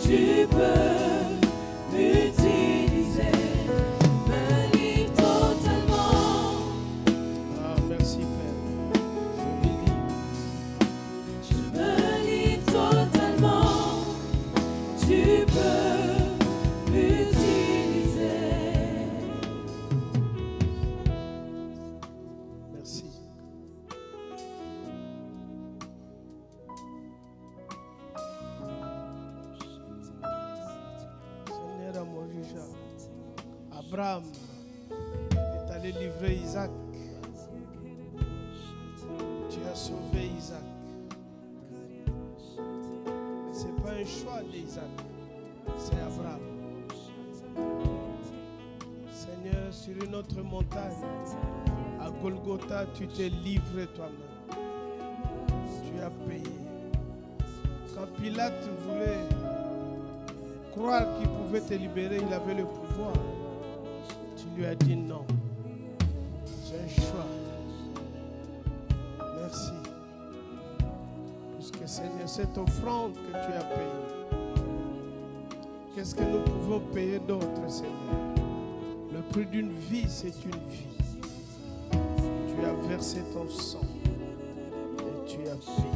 tu peux m'utiliser. Je me livre totalement. Ah, merci Père. Je me livre totalement. Tu peux m'utiliser. Merci. Seigneur à mon juge, Abraham est allé livrer Isaac. Tu as sauvé Isaac. Ce n'est pas un choix d'Isaac, c'est Abraham. Seigneur, sur une autre montagne, à Golgotha, tu t'es livré toi-même. Tu as payé. Quand Pilate voulait croire qu'il pouvait te libérer, il avait le pouvoir. Tu lui as dit non. C'est un choix. Merci. Puisque Seigneur, cette offrande que tu as payée, qu'est-ce que nous pouvons payer d'autre, Seigneur? Le prix d'une vie, c'est une vie. Tu as versé ton sang et tu as payé.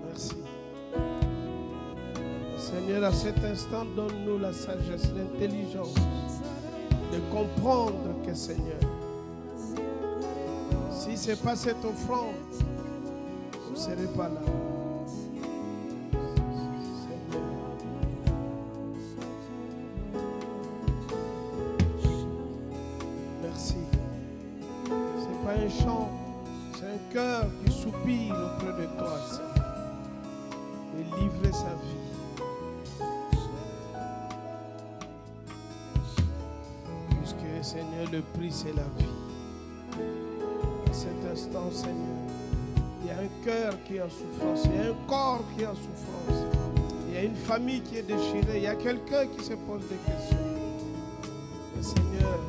Merci. Seigneur, à cet instant, donne-nous la sagesse, l'intelligence de comprendre que, Seigneur, si ce n'est pas cette offrande, vous ne serez pas là. Un chant, c'est un cœur qui soupire auprès de toi, Seigneur, de livrer sa vie. Puisque, Seigneur, le prix, c'est la vie. À cet instant, Seigneur, il y a un cœur qui est en souffrance, il y a un corps qui est en souffrance, il y a une famille qui est déchirée, il y a quelqu'un qui se pose des questions. Mais, Seigneur,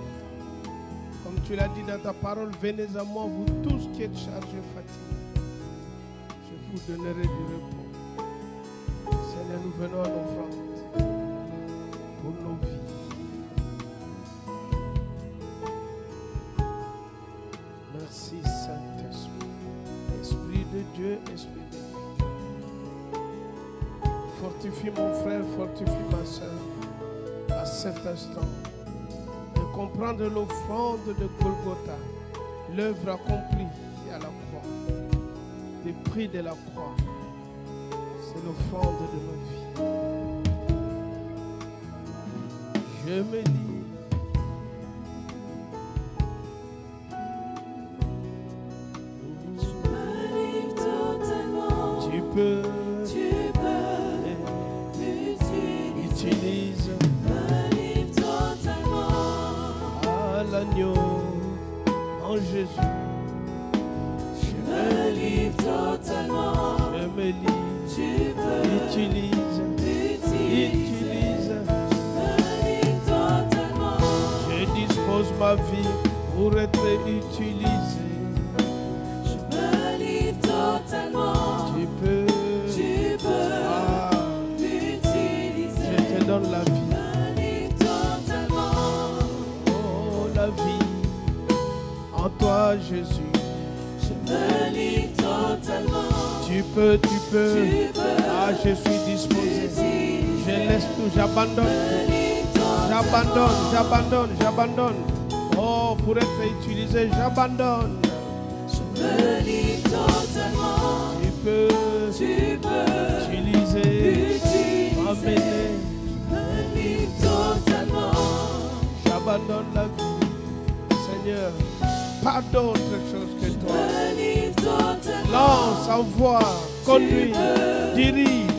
comme tu l'as dit dans ta parole, venez à moi, vous tous qui êtes chargés, fatigués. Je vous donnerai du repos. Seigneur, nous venons à l'offrande pour nos vies. Merci, Saint-Esprit. Esprit de Dieu, Esprit de vie. Fortifie mon frère, fortifie ma soeur à cet instant. Comprendre l'offrande de Golgotha, l'œuvre accomplie à la croix, le prix de la croix, c'est l'offrande de nos vies. Je me livre. Je me livre totalement. Tu peux m'utiliser. L'agneau en Jésus. Je me livre totalement. Je me livre. Tu peux utilise. Je me livre totalement. Je dispose ma vie pour être utilisé. Je me livre totalement. Tu peux m'utiliser. Je te donne la vie. En toi, Jésus, je me livre totalement. Tu peux. Ah, je suis disposé. Je laisse tout, j'abandonne. J'abandonne. Oh, pour être utilisé, j'abandonne. Je me livre totalement. Tu peux utiliser, m'amener. Je me livre totalement. J'abandonne la vie, Seigneur. Pas d'autre chose que toi. Lance, envoie, conduis, dirige,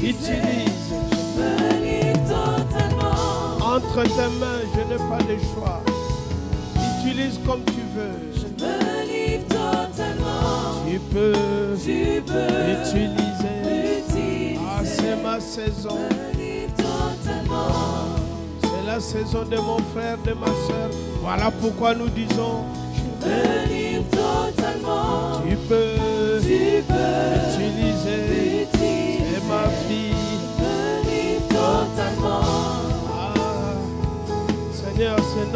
utilise. Entre tes mains, je n'ai pas de choix. Utilise comme tu veux. Tu peux utiliser. Ah, c'est ma saison. C'est la saison de mon frère, de ma soeur. Voilà pourquoi nous disons, je me livre totalement. Tu peux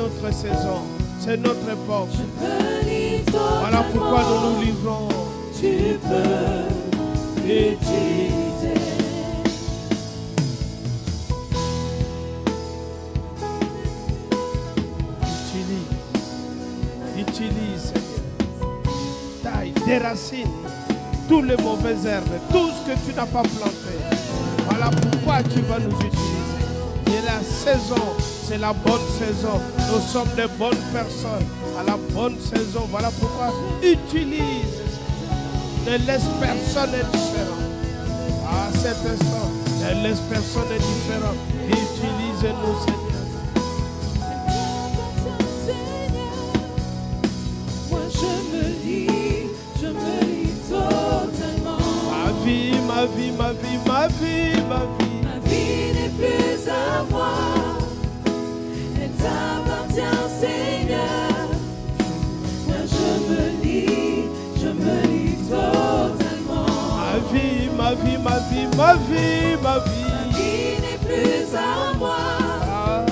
notre saison, c'est notre époque. Je me livre totalement. Voilà pourquoi nous nous livrons. Tu peux l'utiliser. Utilise, Seigneur. Taille, déracine tous les mauvaises herbes, tout ce que tu n'as pas planté. Voilà pourquoi tu vas nous utiliser. Et la saison, c'est la bonne saison. Nous sommes des bonnes personnes à la bonne saison. Voilà pourquoi utilise. Ne laisse personne indifférent. À cet instant, ne laisse personne indifférent. Utilise-nous, Seigneur. Moi je me livre totalement. Ma vie, ma vie, ma vie, ma vie, ma vie. Ma vie n'est plus à moi, elle t'appartient, Seigneur. Moi je me livre totalement. Ma vie, ma vie, ma vie, ma vie, ma vie. Ma vie n'est plus à moi, Ah,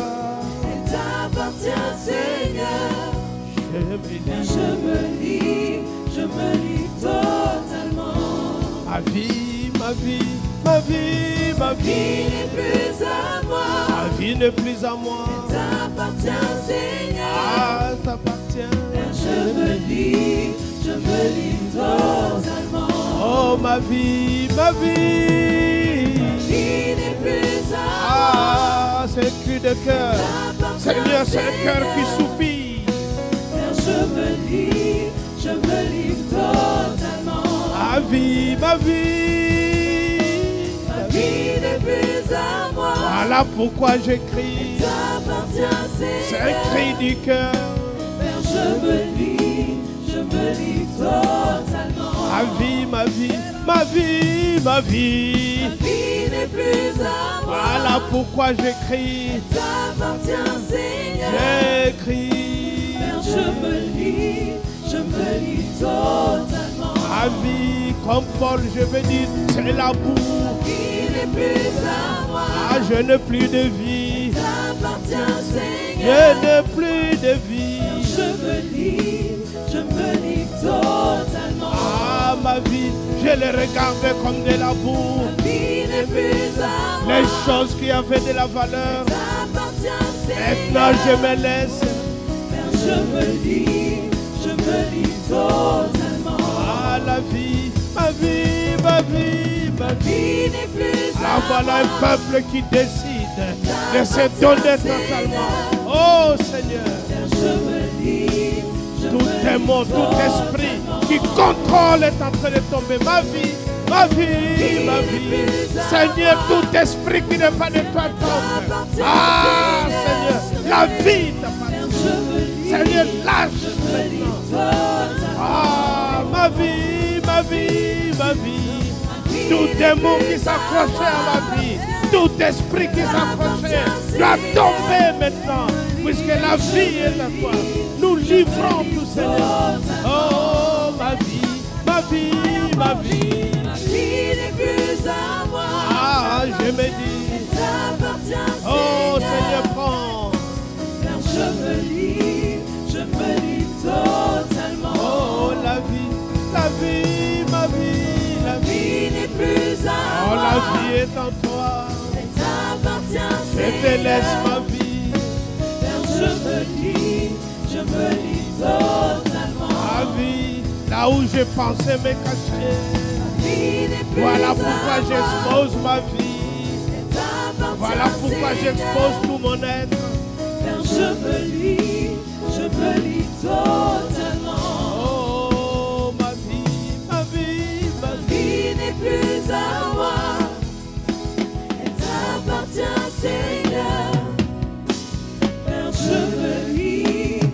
elle t'appartient, Seigneur. je me lis. Je me livre totalement. Ma vie, ma vie, ma vie, ma Ma vie vie. n'est plus à moi, Ma vie n'est plus à moi. elle t'appartient, Seigneur. Ah, t'appartient. Je me livre totalement. Oh, ma vie, ma vie. Ma vie n'est plus à moi, Ah, c'est un cri de cœur. t'appartient, Seigneur, c'est un cœur qui Seigneur. soupire. Je me livre totalement. Ma vie, ma vie. Ma vie n'est plus à moi, Voilà pourquoi j'écris. t'appartient, C'est Seigneur. un cri du cœur. Père, je me livre totalement. Ma vie, ma vie, ma vie, ma vie. Ma vie n'est plus à moi, Voilà pourquoi j'écris. t'appartient, Seigneur. J'écris. Père, je me livre totalement. Ma vie, comme Paul, je veux dire, c'est la boue. Ma vie n'est plus à moi, Ah, je n'ai plus de vie. t'appartient, Je Seigneur. n'ai plus de vie. Je me livre totalement. Ah, ma vie, je les regardais comme de la boue. Ma vie n'est plus à moi, Les choses qui avaient de la valeur. t'appartient, Maintenant, Seigneur. je me laisse. Père, je me livre totalement. Ah, la vie, ma vie, ma vie, ma Ma vie. vie n'est plus Ah, à voilà un moi, peuple qui décide de se donner totalement. Oh Seigneur, Père, je me livre tout démon, tout esprit qui contrôle est en train de tomber. Ma vie, ma vie, ma vie. Seigneur, tout esprit qui n'est pas de toi tombe. Ah Seigneur, la vie t'appartient. Seigneur, lâche maintenant. Ah, ma vie, ma vie, ma vie. Tout démon qui s'accrochait à ma vie, tout esprit qui s'accrochait doit tomber maintenant, puisque la vie est à toi. Nous livrons tout, Seigneur. Oh, ma vie, ma vie, ma vie. Ma vie n'est plus à moi, Ah, je me dis, t'appartient, oh Seigneur. Seigneur, prends. Père, je me livre totalement. Oh, la vie, ma vie, la Ma vie. vie n'est plus à Oh, moi, la vie est en toi. elle t'appartient, Je te Seigneur. laisse ma vie. Père, je me livre totalement. Ma vie, là où je pensais me cacher. Ma vie n'est plus Voilà à pourquoi moi, j'expose ma vie. elle t'appartient, Voilà pourquoi Seigneur. j'expose tout mon être. Père, je me livre totalement. Oh, ma vie, ma vie, ma Ma vie. vie n'est plus à moi, elle t'appartient, Seigneur. Père, je me livre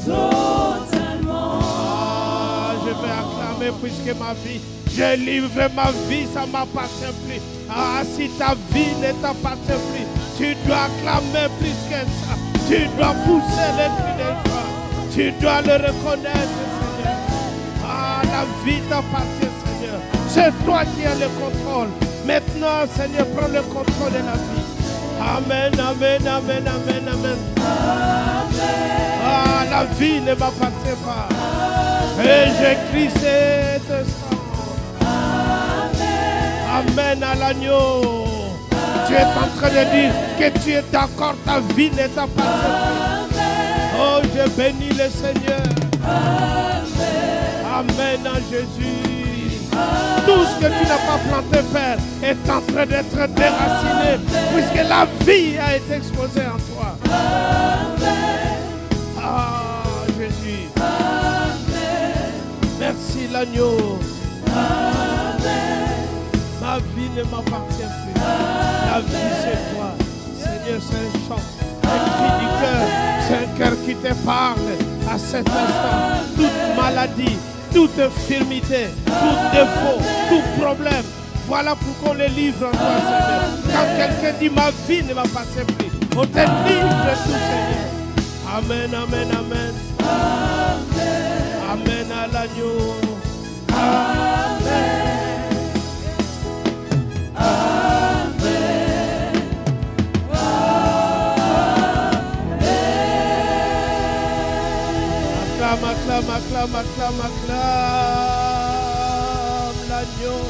totalement. Ah, je vais acclamer puisque ma vie, je livre ma vie, ça ne m'appartient plus. Ah, si ta vie ne t'appartient plus, tu dois acclamer plus que ça. Tu dois pousser les cris de joie. Tu dois le reconnaître, Seigneur. Ah, la vie t'appartient, Seigneur. C'est toi qui as le contrôle. Maintenant, Seigneur, prends le contrôle de la vie. Amen, amen, amen, amen, amen. Ah, la vie ne m'appartient pas. Et j'ai crie cet instant. Amen à l'agneau. Tu es en train de dire que tu es d'accord, ta vie ne t'appartient plus. Oh, je bénis le Seigneur. Amen à Jésus. Tout ce que tu n'as pas planté, Père, est en train d'être déraciné, puisque la vie a été exposée en toi. Ah, Jésus. Merci l'agneau. Ma vie ne m'appartient plus. La vie, c'est toi. Seigneur, c'est un chant, un cri du cœur. C'est un cœur qui te parle à cet instant. Toute maladie, toute infirmité, tout défaut, tout problème. Voilà pourquoi on les livre en toi, Seigneur. Quand quelqu'un dit ma vie ne m'appartient plus, on te livre tout, Seigneur. Amen, amen, amen. Amen à l'agneau. Amen. Acclame l'agneau.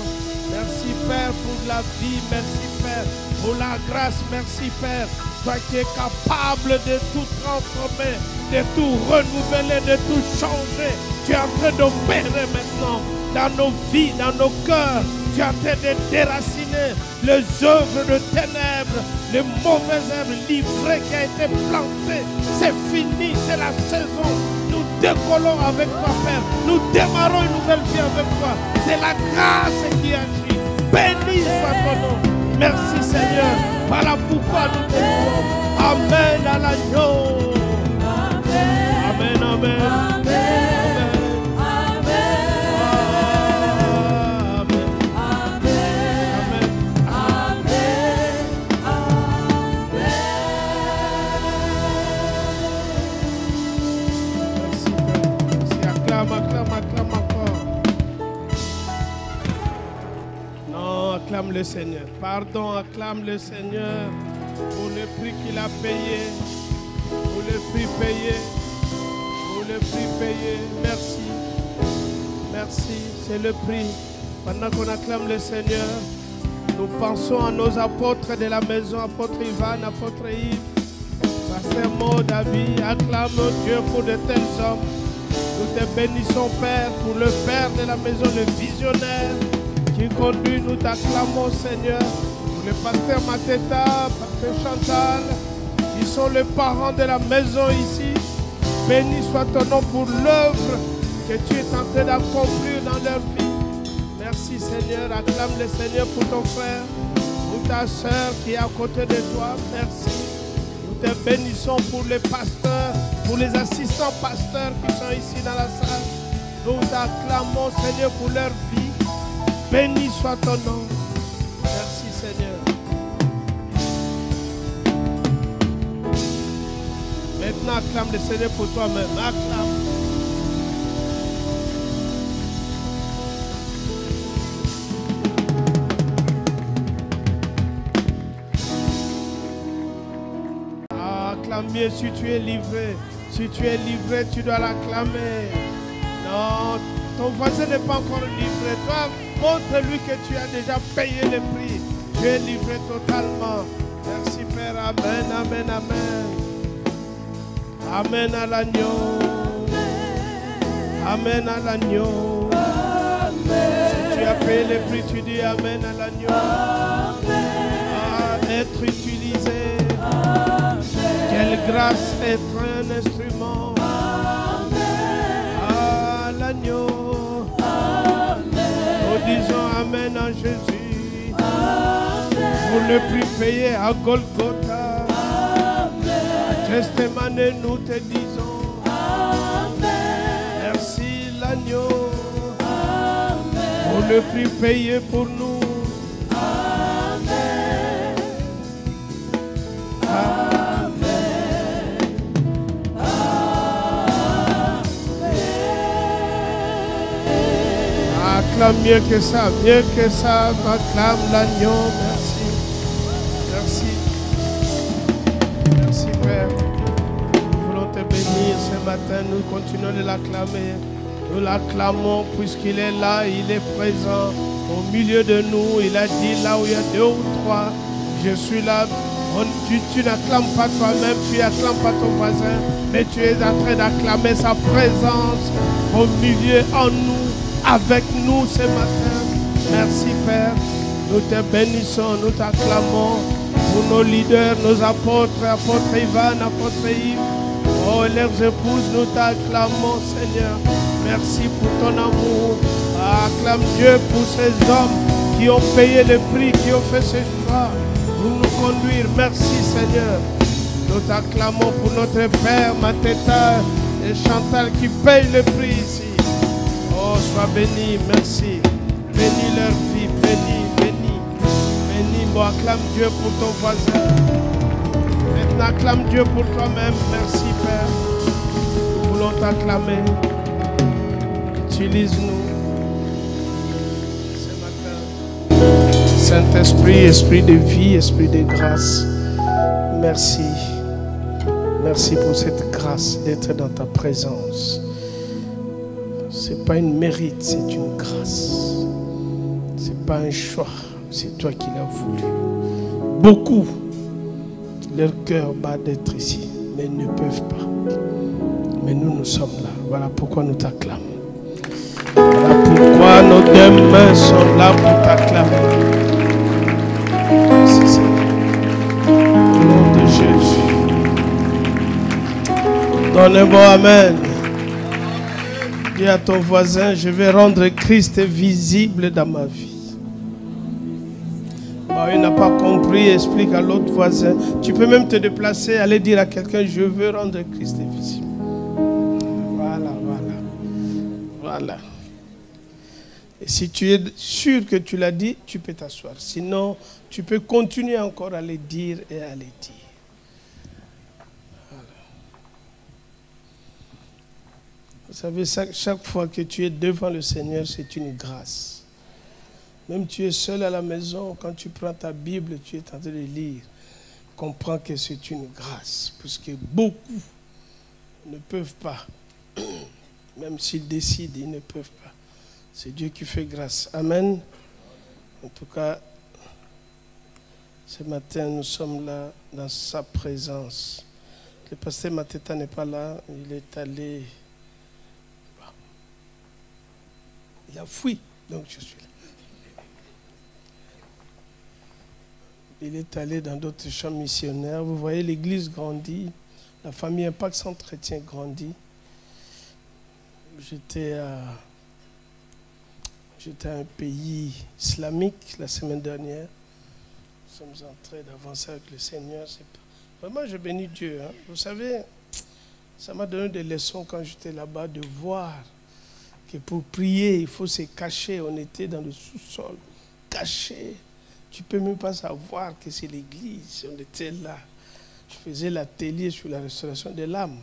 Merci Père pour la vie, merci Père pour la grâce, merci Père. Toi qui es capable de tout transformer, de tout renouveler, de tout changer. Tu es en train d'opérer maintenant dans nos vies, dans nos cœurs. Tu es en train de déraciner les œuvres de ténèbres, les mauvaises herbes livrées qui ont été plantées. C'est fini, c'est la saison. Nous décollons avec toi, Père. Nous démarrons une nouvelle vie avec toi. C'est la grâce qui agit. Béni soit ton nom. Merci Seigneur. Voilà pourquoi nous te louons. Amen à l'agneau. Amen, amen. Acclame encore. Non, acclame le Seigneur. Pardon, acclame le Seigneur pour le prix qu'il a payé. Pour le prix payé. Pour le prix payé. Merci. Merci, c'est le prix. Pendant qu'on acclame le Seigneur, nous pensons à nos apôtres de la maison, apôtre Ivan, apôtre Yves, pasteur Maud, David. Acclame Dieu pour de tels hommes. Nous te bénissons, Père, pour le Père de la maison, le visionnaire qui conduit. Nous t'acclamons, Seigneur, pour le pasteur Mateta, pasteur Chantal, qui sont les parents de la maison ici. Béni soit ton nom pour l'œuvre que tu es en train d'accomplir dans leur vie. Merci, Seigneur. Acclame le Seigneur pour ton frère, pour ta soeur qui est à côté de toi. Merci. Nous te bénissons pour les pasteurs, pour les assistants pasteurs qui sont ici dans la salle. Nous t'acclamons, Seigneur, pour leur vie. Béni soit ton nom. Merci, Seigneur. Maintenant, acclame le Seigneur pour toi-même. Acclame. Acclame bien si tu es livré. Si tu es livré, tu dois l'acclamer. Non, ton voisin n'est pas encore livré. Toi, montre-lui que tu as déjà payé le prix. Tu es livré totalement. Merci Père. Amen, amen, amen. Amen à l'agneau. Amen à l'agneau. Si tu as payé le prix, tu dis amen à l'agneau. À être utilisé. Quelle grâce être un instrument. À l'agneau. Nous disons amen à Jésus. Pour le prix payé à Golgotha. Gethsemane, nous te disons merci l'agneau. Pour le prix payé pour nous. Acclame mieux que ça, acclame l'agneau, merci, merci, merci Père, nous voulons te matin, nous continuons de l'acclamer. Nous l'acclamons puisqu'il est là, il est présent au milieu de nous. Il a dit là où il y a 2 ou 3, je suis là. Tu n'acclames pas toi-même, tu n'acclames pas ton voisin, mais tu es en train d'acclamer sa présence au milieu, en nous, avec nous ce matin. Merci Père, nous te bénissons, nous t'acclamons pour nos leaders, nos apôtres, apôtre Ivan, apôtre Yves, oh leurs épouses, nous t'acclamons Seigneur. Merci pour ton amour. Acclame Dieu pour ces hommes qui ont payé le prix, qui ont fait ce choix pour nous conduire. Merci Seigneur. Nous t'acclamons pour notre Père, Mateta et Chantal qui payent le prix ici. Oh, sois béni, merci. Bénis leur vie, bénis, bénis. Bénis, bon, acclame Dieu pour ton voisin. Maintenant, acclame Dieu pour toi-même. Merci Père. Nous voulons t'acclamer. Utilise-nous ce matin. Saint-Esprit, esprit de vie, esprit de grâce. Merci. Merci pour cette grâce d'être dans ta présence. Ce n'est pas une mérite, c'est une grâce. Ce n'est pas un choix, c'est toi qui l'as voulu. Beaucoup, leur cœur bat d'être ici, mais ils ne peuvent pas. Mais nous sommes là. Voilà pourquoi nous t'acclamons. Voilà pourquoi nos 2 mains sont là pour t'acclamer. Merci Seigneur. Au nom de Jésus. Donne un bon amen. Dis à ton voisin, je vais rendre Christ visible dans ma vie. Bon, il n'a pas compris, explique à l'autre voisin. Tu peux même te déplacer, aller dire à quelqu'un, je veux rendre Christ visible. Voilà. Et si tu es sûr que tu l'as dit, tu peux t'asseoir. Sinon, tu peux continuer encore à le dire et à le dire. Voilà. Vous savez, chaque fois que tu es devant le Seigneur, c'est une grâce. Même tu es seul à la maison, quand tu prends ta Bible, tu es en train de lire, comprends que c'est une grâce. Parce que beaucoup ne peuvent pas. Même s'ils décident, ils ne peuvent pas. C'est Dieu qui fait grâce. Amen. En tout cas, ce matin, nous sommes là dans sa présence. Le pasteur Mateta n'est pas là. Il est allé... Il a fui. Donc je suis là. Il est allé dans d'autres champs missionnaires. Vous voyez, l'église grandit. La famille Impact Centre-Chrétien grandit. J'étais à un pays islamique la semaine dernière. Nous sommes en train d'avancer avec le Seigneur. Vraiment, je bénis Dieu. Hein. Vous savez, ça m'a donné des leçons quand j'étais là-bas de voir que pour prier, il faut se cacher. On était dans le sous-sol, caché. Tu ne peux même pas savoir que c'est l'église. On était là. Je faisais l'atelier sur la restauration de l'âme.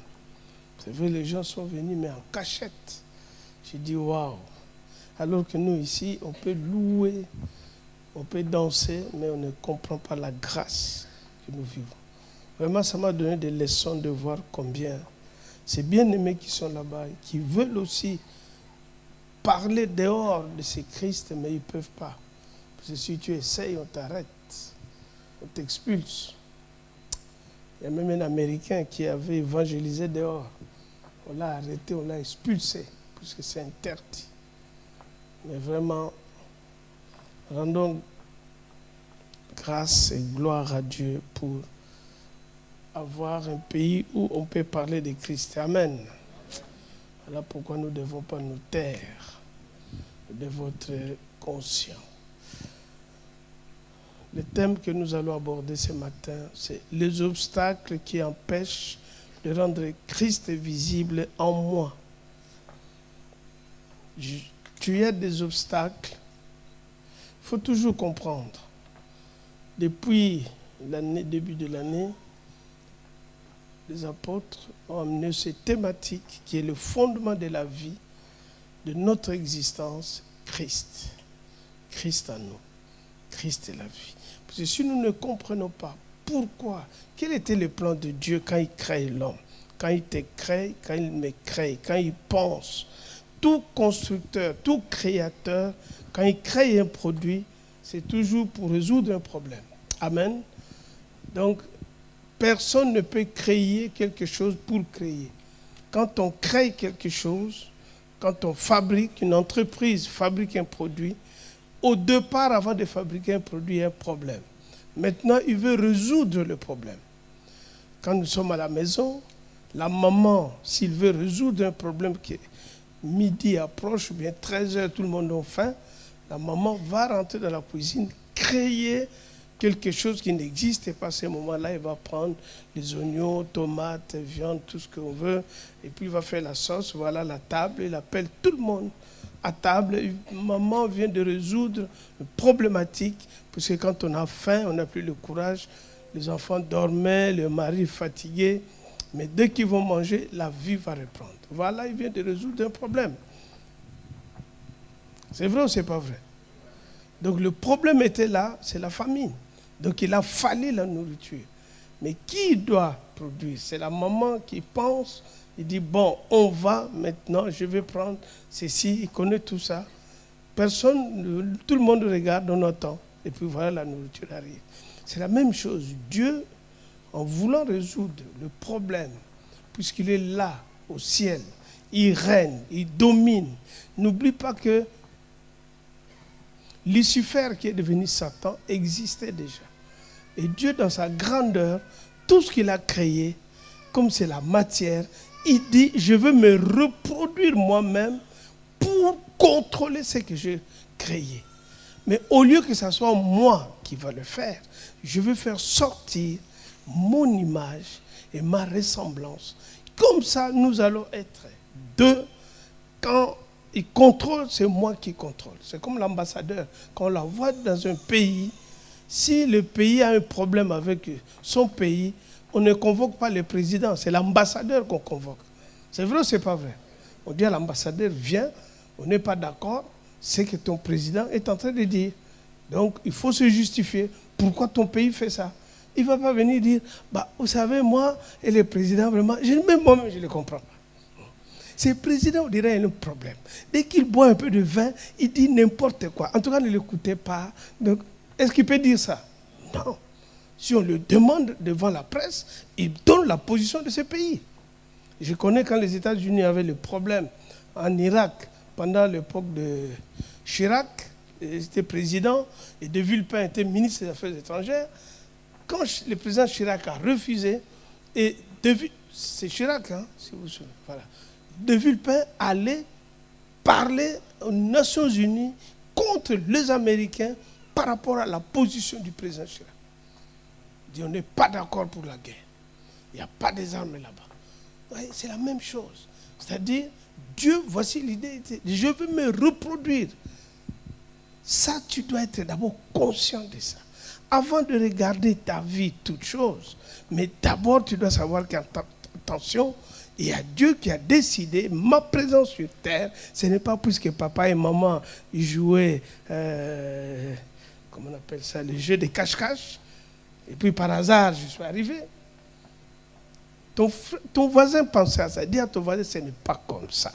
C'est vrai, les gens sont venus, mais en cachette. J'ai dit, waouh. Alors que nous, ici, on peut louer, on peut danser, mais on ne comprend pas la grâce que nous vivons. Vraiment, ça m'a donné des leçons de voir combien ces bien-aimés qui sont là-bas, qui veulent aussi parler dehors de ces Christ, mais ils ne peuvent pas. Parce que si tu essayes, on t'arrête, on t'expulse. Il y a même un Américain qui avait évangélisé dehors. On l'a arrêté, on l'a expulsé, puisque c'est interdit. Mais vraiment, rendons grâce et gloire à Dieu pour avoir un pays où on peut parler de Christ. Amen. Voilà pourquoi nous ne devons pas nous taire. Nous devons être conscients. Le thème que nous allons aborder ce matin, c'est les obstacles qui empêchent de rendre Christ visible en moi. Tu as des obstacles. Il faut toujours comprendre. Depuis début de l'année, les apôtres ont amené cette thématique qui est le fondement de la vie, de notre existence, Christ. Christ en nous. Christ est la vie. Parce que si nous ne comprenons pas pourquoi, quel était le plan de Dieu quand il crée l'homme, quand il te crée, quand il me crée, quand il pense. Tout constructeur, tout créateur, quand il crée un produit, c'est toujours pour résoudre un problème. Amen. Donc, personne ne peut créer quelque chose pour créer. Quand on crée quelque chose, quand on fabrique, une entreprise fabrique un produit, au départ, avant de fabriquer un produit, il y a un problème. Maintenant, il veut résoudre le problème. Quand nous sommes à la maison, la maman, s'il veut résoudre un problème qui midi approche, ou bien 13h, tout le monde a faim, la maman va rentrer dans la cuisine, créer quelque chose qui n'existe pas à ce moment-là. Elle va prendre les oignons, tomates, viande, tout ce qu'on veut, et puis il va faire la sauce. Voilà la table, il appelle tout le monde à table. Maman vient de résoudre une problématique, parce que quand on a faim, on n'a plus le courage. Les enfants dormaient, le mari fatigué, mais dès qu'ils vont manger, la vie va reprendre. Voilà, il vient de résoudre un problème. C'est vrai ou c'est pas vrai? Donc le problème était là, c'est la famine. Donc il a fallu la nourriture. Mais qui doit produire? C'est la maman qui pense, il dit, bon, on va maintenant, je vais prendre ceci, il connaît tout ça. Personne, tout le monde regarde, on attend. Et puis voilà, la nourriture arrive. C'est la même chose. Dieu, en voulant résoudre le problème, puisqu'il est là, au ciel, il règne, il domine. N'oublie pas que Lucifer, qui est devenu Satan, existait déjà. Et Dieu, dans sa grandeur, tout ce qu'il a créé, comme c'est la matière, il dit, je veux me reproduire moi-même pour contrôler ce que j'ai créé. Mais au lieu que ce soit moi qui va le faire, je veux faire sortir mon image et ma ressemblance. Comme ça, nous allons être deux. Quand il contrôle, c'est moi qui contrôle. C'est comme l'ambassadeur. Quand on l'envoie dans un pays, si le pays a un problème avec son pays, on ne convoque pas le président, c'est l'ambassadeur qu'on convoque. C'est vrai ou c'est pas vrai? On dit à l'ambassadeur, viens, on n'est pas d'accord, c'est que ton président est en train de dire. Donc, il faut se justifier. Pourquoi ton pays fait ça? Il ne va pas venir dire, bah, vous savez, moi et le président, vraiment, même moi-même, je ne le comprends pas. C'est le président, on dirait, il a un problème. Dès qu'il boit un peu de vin, il dit n'importe quoi. En tout cas, ne l'écoutez pas. Donc, est-ce qu'il peut dire ça? Non. Si on le demande devant la presse, il donne la position de ce pays. Je connais quand les États-Unis avaient le problème en Irak, pendant l'époque de Chirac, il était président, et De Villepin était ministre des Affaires étrangères. Quand le président Chirac a refusé, et c'est Chirac, hein, si vous vous souvenez, voilà. De Villepin allait parler aux Nations Unies contre les Américains par rapport à la position du président Chirac. Il dit, on n'est pas d'accord pour la guerre. Il n'y a pas des armes là-bas. Ouais, c'est la même chose. C'est-à-dire, Dieu, voici l'idée, je veux me reproduire. Ça, tu dois être d'abord conscient de ça. Avant de regarder ta vie, toute chose, mais d'abord, tu dois savoir qu'attention, il y a Dieu qui a décidé, ma présence sur terre, ce n'est pas puisque papa et maman jouaient, comment on appelle ça, le jeu de cache-cache, et puis par hasard, je suis arrivé. Ton voisin pensait à ça. Dis à ton voisin, ce n'est pas comme ça.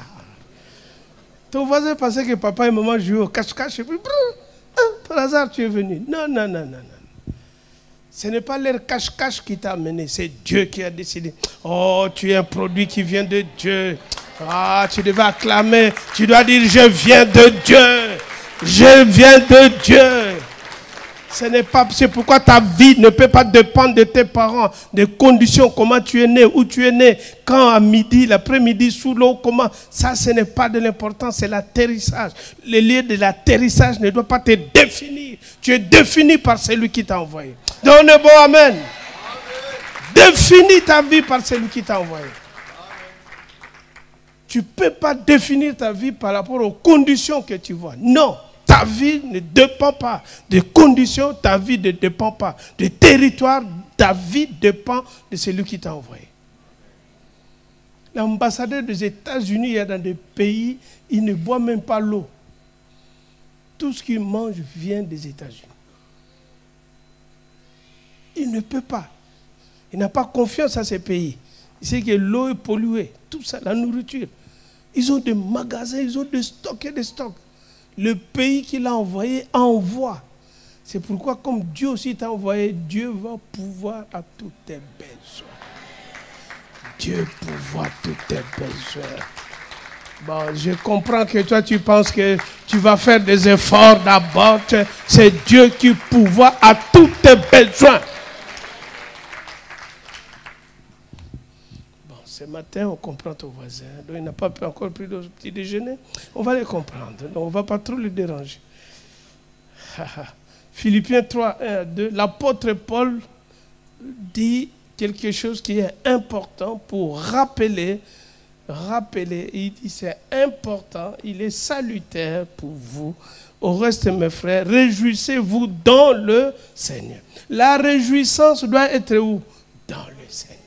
Ton voisin pensait que papa et maman jouaient au cache-cache, et puis, par hasard, tu es venu. Non, non, non, non, non. Ce n'est pas leur cache-cache qui t'a amené, c'est Dieu qui a décidé. Oh, tu es un produit qui vient de Dieu. Ah, tu devais acclamer. Tu dois dire, je viens de Dieu. Je viens de Dieu. C'est pourquoi ta vie ne peut pas dépendre de tes parents, des conditions, comment tu es né, où tu es né, quand à midi, l'après-midi, sous l'eau, comment. Ça, ce n'est pas de l'importance, c'est l'atterrissage. Le lieu de l'atterrissage ne doit pas te définir. Tu es défini par celui qui t'a envoyé. Donne un bon amen. Définis ta vie par celui qui t'a envoyé. Tu ne peux pas définir ta vie par rapport aux conditions que tu vois. Non. Ta vie ne dépend pas des conditions, ta vie ne dépend pas du territoire, ta vie dépend de celui qui t'a envoyé. L'ambassadeur des États-Unis est dans des pays, il ne boit même pas l'eau. Tout ce qu'il mange vient des États-Unis. Il ne peut pas. Il n'a pas confiance à ces pays. C'est que l'eau est polluée, tout ça, la nourriture. Ils ont des magasins, ils ont des stocks et des stocks. Le pays qu'il a envoyé envoie. C'est pourquoi, comme Dieu aussi t'a envoyé, Dieu va pouvoir à tous tes besoins. Dieu pourvoit à tous tes besoins. Bon, je comprends que toi, tu penses que tu vas faire des efforts d'abord. C'est Dieu qui pourvoit à tous tes besoins. Bon, ce matin, on comprend ton voisin. Donc, il n'a pas encore pris le petit déjeuner. On va les comprendre. Donc, on ne va pas trop le déranger. Philippiens 3, 1 à 2. L'apôtre Paul dit quelque chose qui est important pour rappeler, il dit c'est important, il est salutaire pour vous. Au reste, mes frères, réjouissez-vous dans le Seigneur. La réjouissance doit être où? Dans le Seigneur.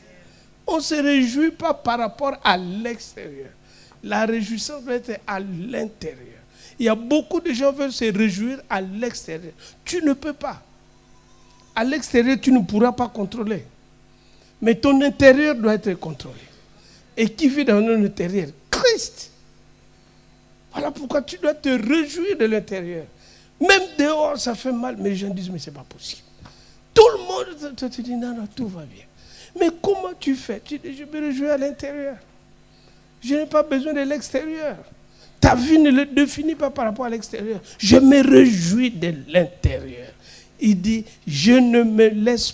On ne se réjouit pas par rapport à l'extérieur. La réjouissance doit être à l'intérieur. Il y a beaucoup de gens qui veulent se réjouir à l'extérieur. Tu ne peux pas. À l'extérieur, tu ne pourras pas contrôler. Mais ton intérieur doit être contrôlé. Et qui vit dans ton intérieur? Christ. Voilà pourquoi tu dois te réjouir de l'intérieur. Même dehors, ça fait mal. Mais les gens disent, mais ce n'est pas possible. Tout le monde te dit, non, tout va bien. Mais comment tu fais? Tu dis, je me réjouis à l'intérieur. Je n'ai pas besoin de l'extérieur. Ta vie ne le définit pas par rapport à l'extérieur. Je me réjouis de l'intérieur. Il dit, je ne me lasse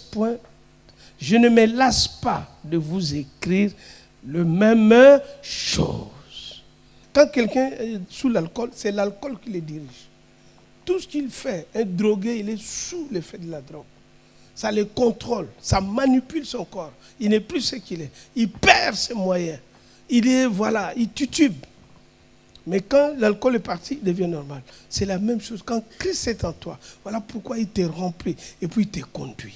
pas de vous écrire le même chose. Quand quelqu'un est sous l'alcool, c'est l'alcool qui le dirige. Tout ce qu'il fait, un drogué, il est sous l'effet de la drogue. Ça le contrôle, ça manipule son corps. Il n'est plus ce qu'il est. Il perd ses moyens. Il titube. Mais quand l'alcool est parti, il devient normal. C'est la même chose. Quand Christ est en toi, voilà pourquoi il te remplit et puis il te conduit.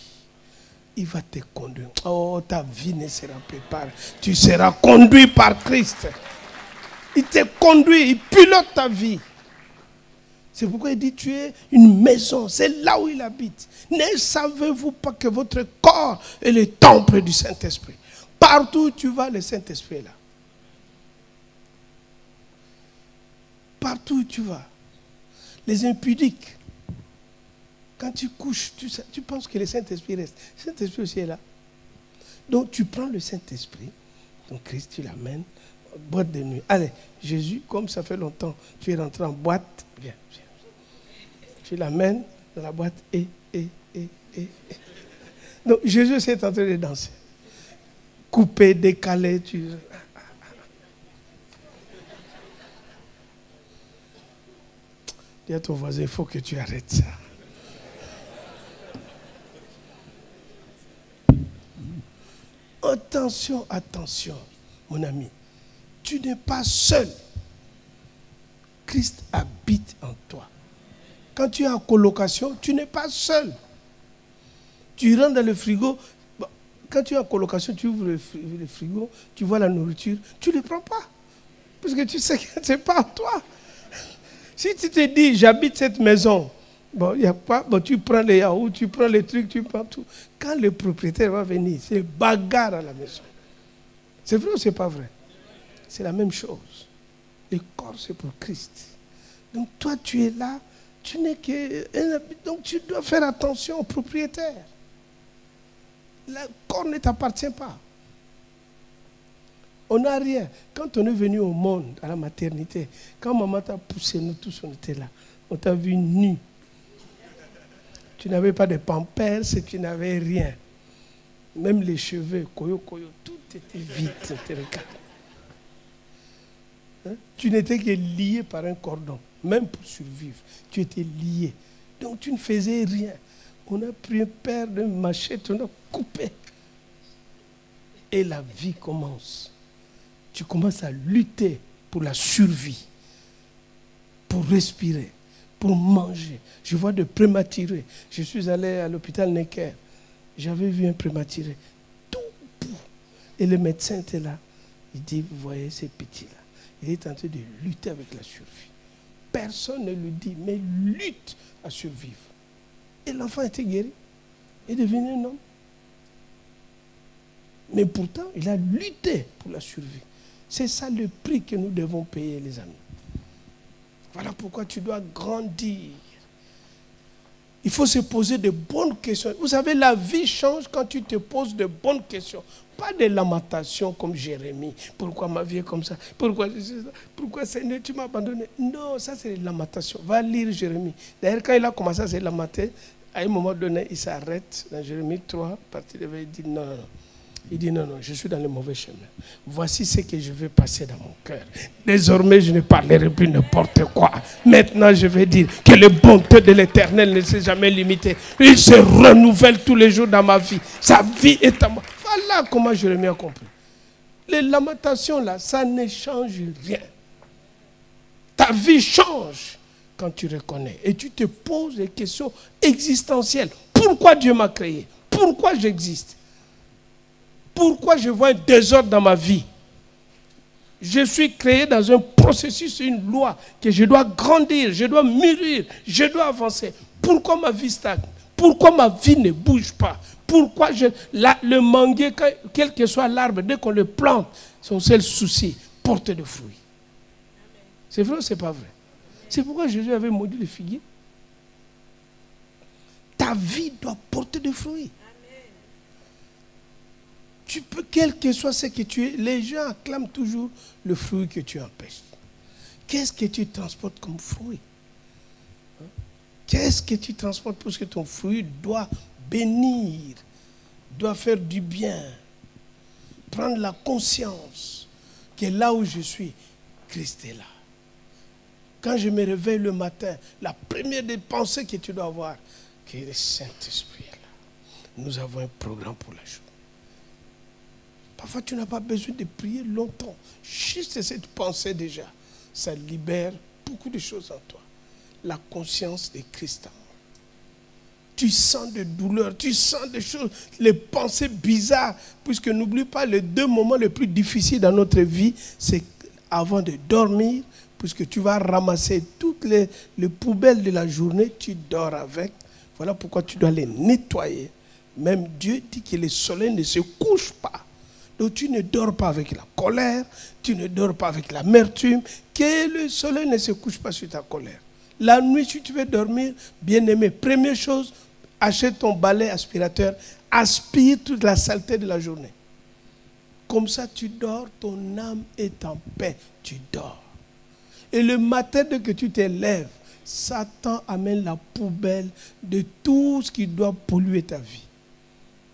Il va te conduire. Oh, ta vie ne sera pas pareille. Tu seras conduit par Christ. Il te conduit, il pilote ta vie. C'est pourquoi il dit, tu es une maison. C'est là où il habite. Ne savez-vous pas que votre corps est le temple du Saint-Esprit? Partout où tu vas, le Saint-Esprit est là. Partout où tu vas. Les impudiques. Quand tu couches, tu penses que le Saint-Esprit reste. Le Saint-Esprit aussi est là. Donc tu prends le Saint-Esprit, donc Christ, tu l'amènes, boîte de nuit. Allez, Jésus, comme ça fait longtemps, tu es rentré en boîte, viens. Tu l'amènes dans la boîte et. Donc Jésus est en train de danser. Coupé, décalé, tu... Dis à ton voisin, il faut que tu arrêtes ça. Attention, attention, mon ami. Tu n'es pas seul. Christ habite en toi. Quand tu es en colocation, tu n'es pas seul. Tu rentres dans le frigo. Quand tu es en colocation, tu ouvres le frigo, tu vois la nourriture, tu ne le prends pas. Parce que tu sais que ce n'est pas en toi. Si tu te dis, j'habite cette maison, bon, y a pas, bon, tu prends les yaourts, tu prends les trucs, tu prends tout. Quand le propriétaire va venir, c'est bagarre à la maison. C'est vrai ou c'est pas vrai? C'est la même chose. Le corps, c'est pour Christ. Donc toi, tu es là, tu n'es que... Donc tu dois faire attention au propriétaire. Le corps ne t'appartient pas. On n'a rien. Quand on est venu au monde, à la maternité, quand maman t'a poussé, nous tous on était là. On t'a vu nu. Tu n'avais pas de pampers, tu n'avais rien. Même les cheveux, koyo, tout était vide. Hein? Tu n'étais que lié par un cordon, même pour survivre. Tu étais lié. Donc tu ne faisais rien. On a pris un paire de machettes, on a coupé. Et la vie commence. Tu commences à lutter pour la survie, pour respirer, pour manger. Je vois de prématurés. Je suis allé à l'hôpital Necker. J'avais vu un prématuré. Tout bout. Et le médecin était là. Il dit, vous voyez ces petits-là. Il est en train de lutter avec la survie. Personne ne lui dit, mais lutte à survivre. Et l'enfant était guéri. Il est devenu un homme. Mais pourtant, il a lutté pour la survie. C'est ça le prix que nous devons payer, les amis. Voilà pourquoi tu dois grandir. Il faut se poser de bonnes questions. Vous savez, la vie change quand tu te poses de bonnes questions. Pas des lamentations comme Jérémie. Pourquoi ma vie est comme ça? Pourquoi Seigneur, tu m'as abandonné? Non, ça c'est des lamentations. Va lire Jérémie. D'ailleurs, quand il a commencé à se lamenter, à un moment donné, il s'arrête dans Jérémie 3, partie de il dit non, non. Il dit non, non, je suis dans le mauvais chemin. Voici ce que je vais passer dans mon cœur. Désormais, je ne parlerai plus n'importe quoi. Maintenant, je vais dire que les bontés de l'Éternel ne s'est jamais limitée. Il se renouvelle tous les jours dans ma vie. Sa vie est à moi. Voilà comment Jérémie a compris. Les lamentations là, ça ne change rien. Ta vie change quand tu reconnais. Et tu te poses des questions existentielles. Pourquoi Dieu m'a créé? Pourquoi j'existe? Pourquoi je vois un désordre dans ma vie? Je suis créé dans un processus, une loi, que je dois grandir, je dois mûrir, je dois avancer. Pourquoi ma vie stagne? Pourquoi ma vie ne bouge pas? Pourquoi le manguier, quel que soit l'arbre, dès qu'on le plante, son seul souci, porte de fruits. C'est vrai ou c'est pas vrai? C'est pourquoi Jésus avait maudit le figuier. Ta vie doit porter de fruits. Tu peux, quel que soit ce que tu es, les gens acclament toujours le fruit que tu empêches. Qu'est-ce que tu transportes comme fruit? Qu'est-ce que tu transportes parce que ton fruit doit bénir, doit faire du bien, prendre la conscience que là où je suis, Christ est là. Quand je me réveille le matin, la première des pensées que tu dois avoir, que le Saint-Esprit est là. Nous avons un programme pour la journée. Parfois, tu n'as pas besoin de prier longtemps. Juste cette pensée déjà, ça libère beaucoup de choses en toi. La conscience de Christ. Tu sens des douleurs, tu sens des choses, les pensées bizarres. Puisque n'oublie pas, les deux moments les plus difficiles dans notre vie, c'est avant de dormir, puisque tu vas ramasser toutes les poubelles de la journée, tu dors avec. Voilà pourquoi tu dois les nettoyer. Même Dieu dit que le soleil ne se couche pas. Donc tu ne dors pas avec la colère, tu ne dors pas avec l'amertume, que le soleil ne se couche pas sur ta colère. La nuit, si tu veux dormir, bien-aimé, première chose, achète ton balai aspirateur, aspire toute la saleté de la journée. Comme ça, tu dors, ton âme est en paix, tu dors. Et le matin, dès que tu te lèves, Satan amène la poubelle de tout ce qui doit polluer ta vie.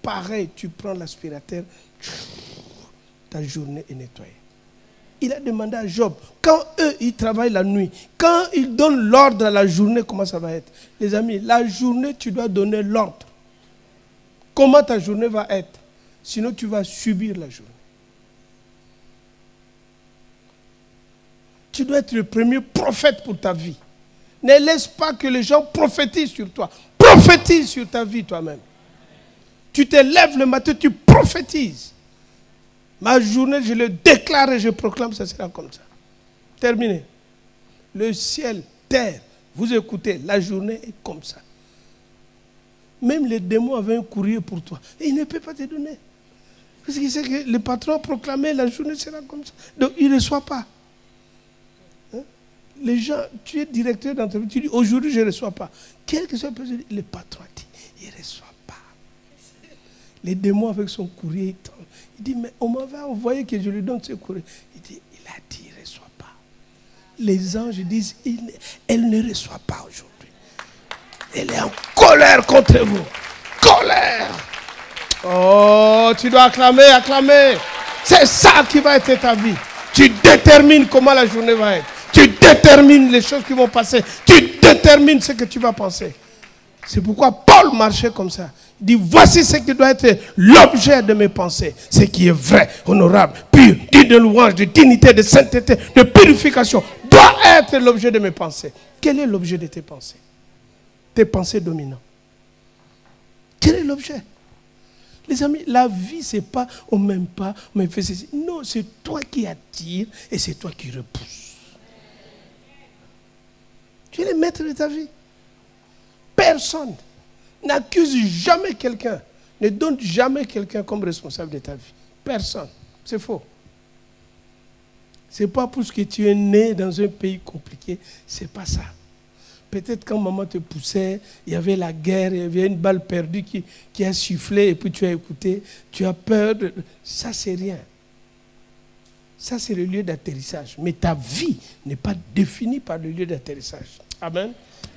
Pareil, tu prends l'aspirateur, ta journée est nettoyée. Il a demandé à Job, quand eux, ils travaillent la nuit, quand ils donnent l'ordre à la journée, comment ça va être? Les amis, la journée, tu dois donner l'ordre. Comment ta journée va être? Sinon, tu vas subir la journée. Tu dois être le premier prophète pour ta vie. Ne laisse pas que les gens prophétisent sur toi. Prophétise sur ta vie toi-même. Tu te lèves le matin, tu prophétises. Ma journée, je le déclare et je proclame, ça sera comme ça. Terminé. Le ciel, terre, vous écoutez, la journée est comme ça. Même les démons avaient un courrier pour toi. Et il ne peut pas te donner. Parce qu'il sait que le patron a proclamé, la journée sera comme ça. Donc il ne reçoit pas. Hein? Les gens, tu es directeur d'entreprise, tu dis, aujourd'hui je ne reçois pas. Quel que soit le patron dit, il ne reçoit pas. Les démons avec son courrier, il dit, mais on m'avait envoyé que je lui donne ce courrier. Il dit, il a dit, il ne reçoit pas. Les anges disent, elle ne reçoit pas aujourd'hui. Elle est en colère contre vous. Colère. Oh, tu dois acclamer, acclamer. C'est ça qui va être ta vie. Tu détermines comment la journée va être. Tu détermines les choses qui vont passer. Tu détermines ce que tu vas penser. C'est pourquoi Paul marchait comme ça. Il dit, voici ce qui doit être l'objet de mes pensées. Ce qui est vrai, honorable, pur, digne de louange, de dignité, de sainteté, de purification, doit être l'objet de mes pensées. Quel est l'objet de tes pensées? Tes pensées dominantes. Quel est l'objet? Les amis, la vie, c'est pas on m'aime pas, on me fait ceci. Non, c'est toi qui attires et c'est toi qui repousses. Tu es le maître de ta vie. Personne n'accuse jamais quelqu'un, ne donne jamais quelqu'un comme responsable de ta vie. Personne. C'est faux. C'est pas parce que tu es né dans un pays compliqué. C'est pas ça. Peut-être quand maman te poussait, il y avait la guerre, il y avait une balle perdue qui a sifflé et puis tu as écouté. Tu as peur de... Ça, c'est rien. Ça, c'est le lieu d'atterrissage. Mais ta vie n'est pas définie par le lieu d'atterrissage. Amen.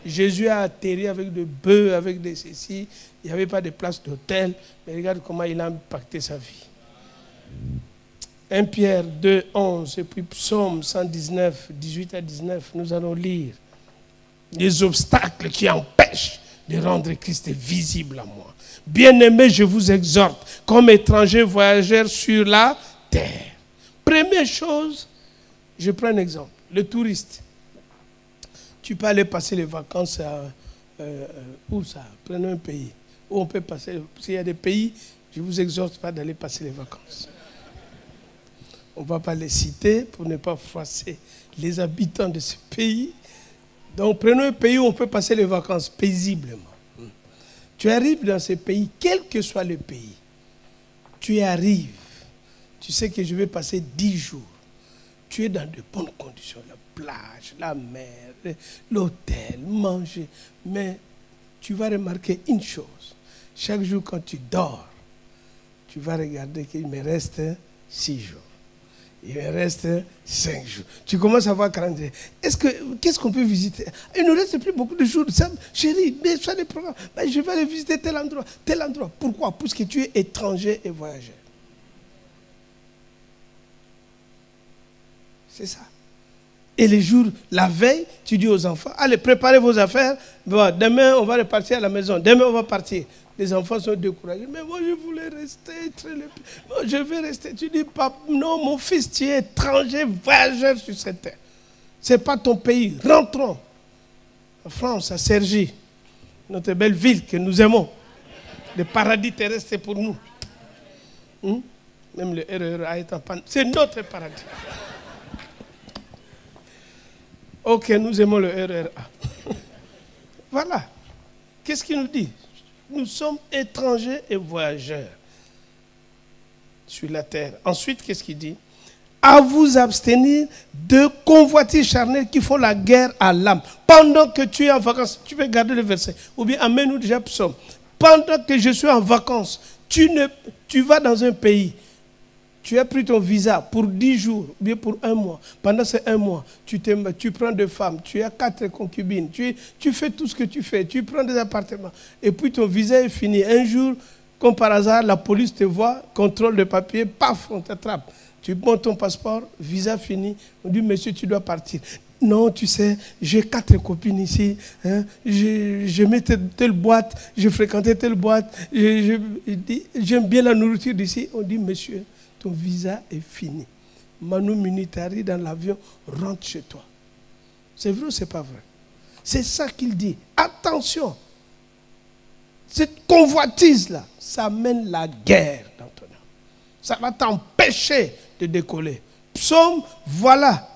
Jésus a atterri avec des bœufs, avec des ceci. Il n'y avait pas de place d'hôtel. Mais regarde comment il a impacté sa vie. 1 Pierre 2, 11 et puis Psaume 119, 18 à 19. Nous allons lire les obstacles qui empêchent de rendre Christ visible à moi. Bien-aimés, je vous exhorte, comme étrangers voyageurs sur la terre. Première chose, je prends un exemple. Le touriste. Tu peux aller passer les vacances à... où ça? Prenons un pays. Où on peut passer... S'il y a des pays, je ne vous exhorte pas d'aller passer les vacances. On ne va pas les citer pour ne pas froisser les habitants de ce pays. Donc prenons un pays où on peut passer les vacances paisiblement. Tu arrives dans ce pays, quel que soit le pays, tu y arrives. Tu sais que je vais passer 10 jours. Tu es dans de bonnes conditions. La plage, la mer, l'hôtel, manger. Mais tu vas remarquer une chose. Chaque jour quand tu dors, tu vas regarder qu'il me reste 6 jours. Il me reste 5 jours. Tu commences à voir 40 jours. Qu'est-ce qu'on peut visiter? Il ne reste plus beaucoup de jours. Chérie, mais ça les programmes. Je vais aller visiter tel endroit, tel endroit. Pourquoi? Parce que tu es étranger et voyageur. C'est ça. Et les jours, la veille, tu dis aux enfants, allez, préparez vos affaires. Bon, demain, on va repartir à la maison. Demain, on va partir. Les enfants sont découragés. Mais moi, je voulais rester. Moi, je vais rester. Tu dis, papa, non, mon fils, tu es étranger, voyageur sur cette terre. Ce n'est pas ton pays. Rentrons. En France, à Cergy, notre belle ville que nous aimons. Le paradis terrestre, c'est pour nous. Même le RERA est en panne. C'est notre paradis. Ok, nous aimons le RERA. Voilà. Qu'est-ce qu'il nous dit? Nous sommes étrangers et voyageurs sur la terre. Ensuite, qu'est-ce qu'il dit? À vous abstenir de convoitises charnelles qui font la guerre à l'âme. Pendant que tu es en vacances, tu peux garder le verset. Ou bien, amène-nous déjà psaume. Pendant que je suis en vacances, tu vas dans un pays. Tu as pris ton visa pour 10 jours, ou bien pour 1 mois. Pendant ces 1 mois, tu prends des femmes, tu as 4 concubines, tu fais tout ce que tu fais, tu prends des appartements. Et puis ton visa est fini. Un jour, comme par hasard, la police te voit, contrôle de papier, paf, on t'attrape. Tu montes ton passeport, visa fini. On dit, monsieur, tu dois partir. Non, tu sais, j'ai 4 copines ici. Hein, je mets telle boîte, je fréquentais telle boîte. J'aime bien la nourriture d'ici. On dit, monsieur, ton visa est fini. Manu Militari dans l'avion, rentre chez toi. C'est vrai ou c'est pas vrai? C'est ça qu'il dit. Attention. Cette convoitise-là, ça mène la guerre dans ton âme. Ça va t'empêcher de décoller. Psaume, voilà.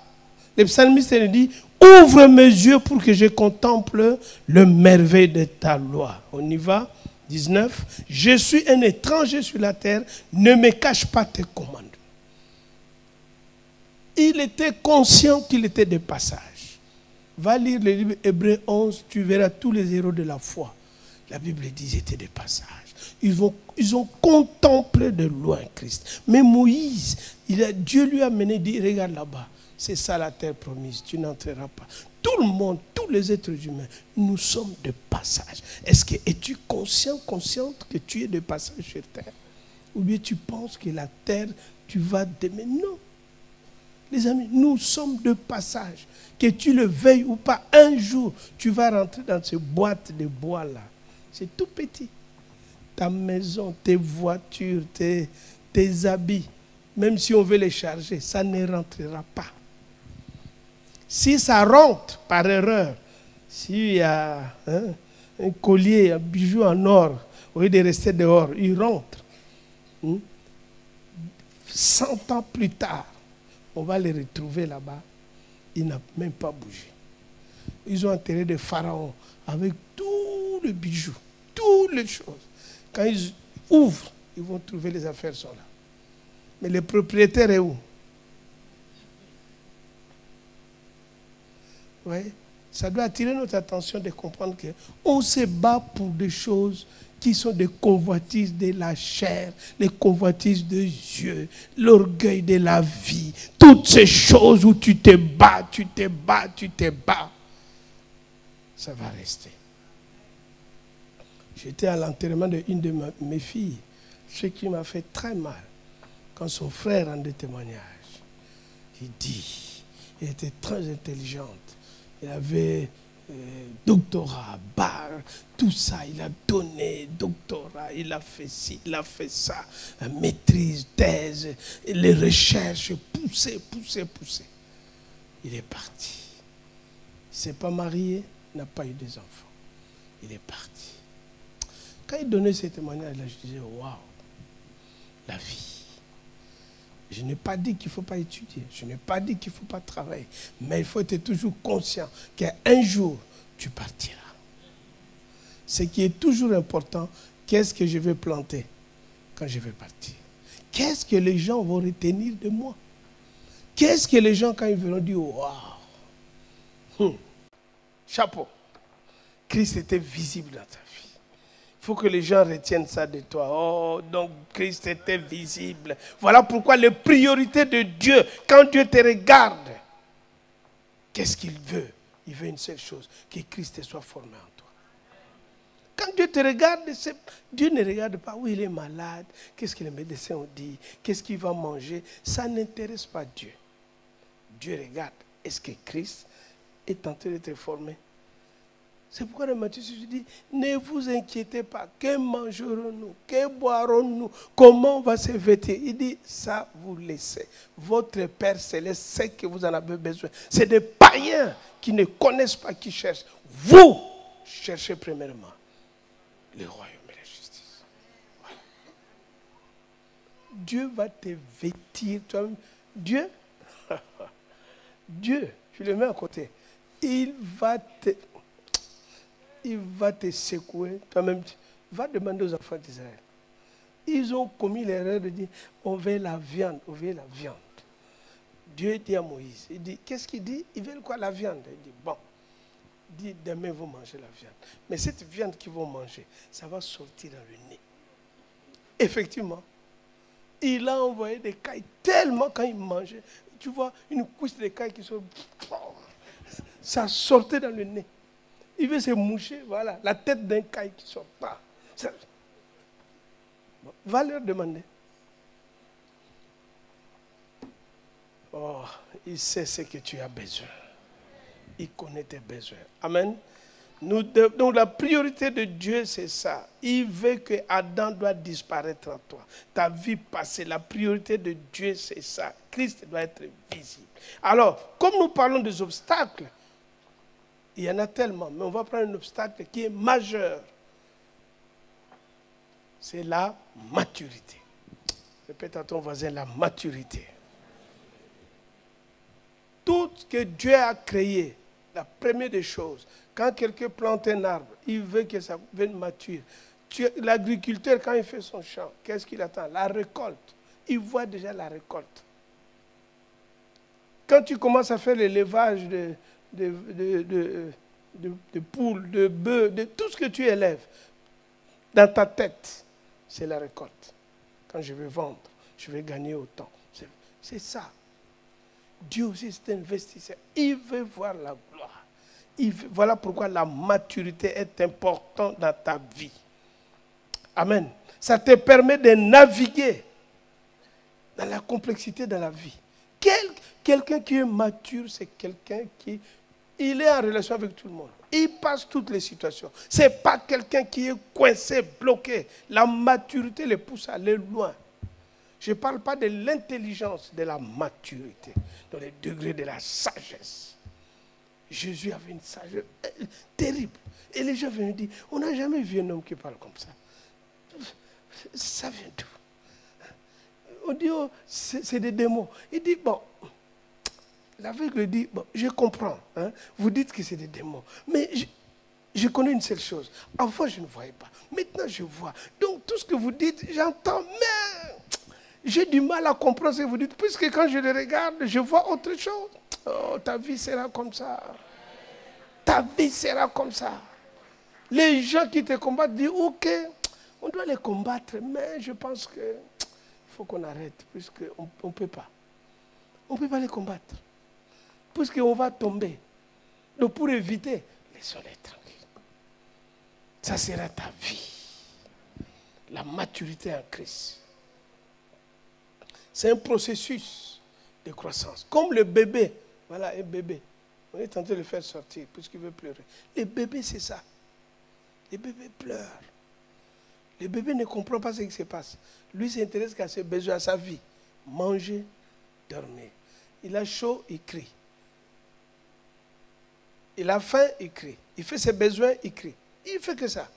Le psalmiste dit, ouvre mes yeux pour que je contemple le merveille de ta loi. On y va. 19. Je suis un étranger sur la terre, ne me cache pas tes commandements. Il était conscient qu'il était de passage. Va lire le livre Hébreux 11, tu verras tous les héros de la foi. La Bible dit qu'ils étaient de passage. Ils ont contemplé de loin Christ. Mais Moïse, Dieu lui a mené, dit, regarde là-bas, c'est ça la terre promise, tu n'entreras pas. Tout le monde, tous les êtres humains, nous sommes de passage. Es-tu consciente que tu es de passage sur terre? Ou bien tu penses que la terre, tu vas demain? Non. Les amis, nous sommes de passage. Que tu le veuilles ou pas, un jour, tu vas rentrer dans ces boîtes de bois-là. C'est tout petit. Ta maison, tes voitures, tes habits, même si on veut les charger, ça ne rentrera pas. Si ça rentre par erreur, s'il y a un collier, un bijou en or, au lieu de rester dehors, il rentre. 100 ans plus tard, on va les retrouver là-bas. Il n'a même pas bougé. Ils ont enterré des pharaons avec tous les bijoux, toutes les choses. Quand ils ouvrent, ils vont trouver les affaires sont là. Mais le propriétaire est où? Oui. Ça doit attirer notre attention de comprendre qu'on se bat pour des choses qui sont des convoitises de la chair, les convoitises de Dieu, l'orgueil de la vie. Toutes ces choses où tu te bats, ça va rester. J'étais à l'enterrement d'une de mes filles, ce qui m'a fait très mal. Quand son frère rendait témoignage, il dit, il était très intelligente. Il avait doctorat, bar, tout ça, il a donné doctorat, il a fait ci, il a fait ça, maîtrise, thèse, les recherches, poussé. Il est parti. Il ne s'est pas marié, n'a pas eu des enfants. Il est parti. Quand il donnait ces témoignages-là, je disais, waouh, la vie. Je n'ai pas dit qu'il ne faut pas étudier, je n'ai pas dit qu'il ne faut pas travailler, mais il faut être toujours conscient qu'un jour, tu partiras. Ce qui est toujours important, qu'est-ce que je vais planter quand je vais partir? Qu'est-ce que les gens vont retenir de moi? Qu'est-ce que les gens, quand ils verront, dire, waouh, chapeau, Christ était visible dans ta vie. Il faut que les gens retiennent ça de toi. Oh, donc Christ était visible. Voilà pourquoi les priorités de Dieu, quand Dieu te regarde, qu'est-ce qu'il veut? Il veut une seule chose, que Christ soit formé en toi. Quand Dieu te regarde, Dieu ne regarde pas où il est malade, qu'est-ce que les médecins ont dit, qu'est-ce qu'il va manger. Ça n'intéresse pas Dieu. Dieu regarde, est-ce que Christ est en train d'être formé? C'est pourquoi dans Matthieu, je dis, ne vous inquiétez pas, que mangerons-nous, que boirons-nous, comment on va se vêtir? Il dit, ça vous laissez. Votre Père Céleste sait que vous en avez besoin. C'est des païens qui ne connaissent pas, qui cherchent. Vous cherchez premièrement le royaume et la justice. Voilà. Dieu va te vêtir toi-même. Dieu, tu le mets à côté. Il va te secouer. Toi-même, va demander aux enfants d'Israël. Ils ont commis l'erreur de dire, on veut la viande, on veut la viande. Dieu dit à Moïse, il dit, qu'est-ce qu'il dit? Ils veulent quoi, la viande? Il dit, bon, il dit, demain vous mangez la viande. Mais cette viande qu'ils vont manger, ça va sortir dans le nez. Effectivement, il a envoyé des cailles tellement quand il mangeait. Tu vois, une couche de cailles qui sort, ça sortait dans le nez. Il veut se moucher, voilà, la tête d'un caille qui sort pas. Bon, va leur demander. Oh, il sait ce que tu as besoin. Il connaît tes besoins. Amen. Donc la priorité de Dieu, c'est ça. Il veut que Adam doit disparaître en toi. Ta vie passée, la priorité de Dieu, c'est ça. Christ doit être visible. Alors, comme nous parlons des obstacles, il y en a tellement, mais on va prendre un obstacle qui est majeur. C'est la maturité. Répète à ton voisin, la maturité. Tout ce que Dieu a créé, la première des choses, quand quelqu'un plante un arbre, il veut que ça devienne mature. L'agriculteur, quand il fait son champ, qu'est-ce qu'il attend? La récolte. Il voit déjà la récolte. Quand tu commences à faire l'élevage de poules, de bœufs, de tout ce que tu élèves, dans ta tête, c'est la récolte. Quand je vais vendre, je vais gagner autant. C'est ça. Dieu aussi, c'est un investisseur. Il veut voir la gloire. Voilà pourquoi la maturité est importante dans ta vie. Amen. Ça te permet de naviguer dans la complexité de la vie. Quelqu'un qui est mature, c'est quelqu'un qui il est en relation avec tout le monde. Il passe toutes les situations. Ce n'est pas quelqu'un qui est coincé, bloqué. La maturité le pousse à aller loin. Je ne parle pas de l'intelligence, de la maturité, dans les degrés de la sagesse. Jésus avait une sagesse terrible. Et les gens venaient dire, on n'a jamais vu un homme qui parle comme ça. Ça vient d'où? On dit, oh, c'est des démons. Il dit, bon, l'aveugle dit, bon, je comprends. Hein, vous dites que c'est des démons. Mais je connais une seule chose. Avant, je ne voyais pas. Maintenant, je vois. Donc, tout ce que vous dites, j'entends. Mais J'ai du mal à comprendre ce que vous dites, puisque quand je les regarde, je vois autre chose. Oh, ta vie sera comme ça. Ta vie sera comme ça. Les gens qui te combattent disent, ok, on doit les combattre, mais je pense qu'il faut qu'on arrête, puisqu'on ne peut pas. On ne peut pas les combattre, puisqu'on va tomber. Donc pour éviter, laissons-les tranquilles. Ça sera ta vie. La maturité en Christ. C'est un processus de croissance. Comme le bébé. Voilà, un bébé. On est en train de le faire sortir puisqu'il veut pleurer. Les bébés, c'est ça. Les bébés pleurent. Le bébé ne comprend pas ce qui se passe. Lui s'intéresse qu'à ses besoins, à sa vie. Manger, dormir. Il a chaud, il crie. Il a faim, il crie. Il fait ses besoins, il crie. Il ne fait que ça.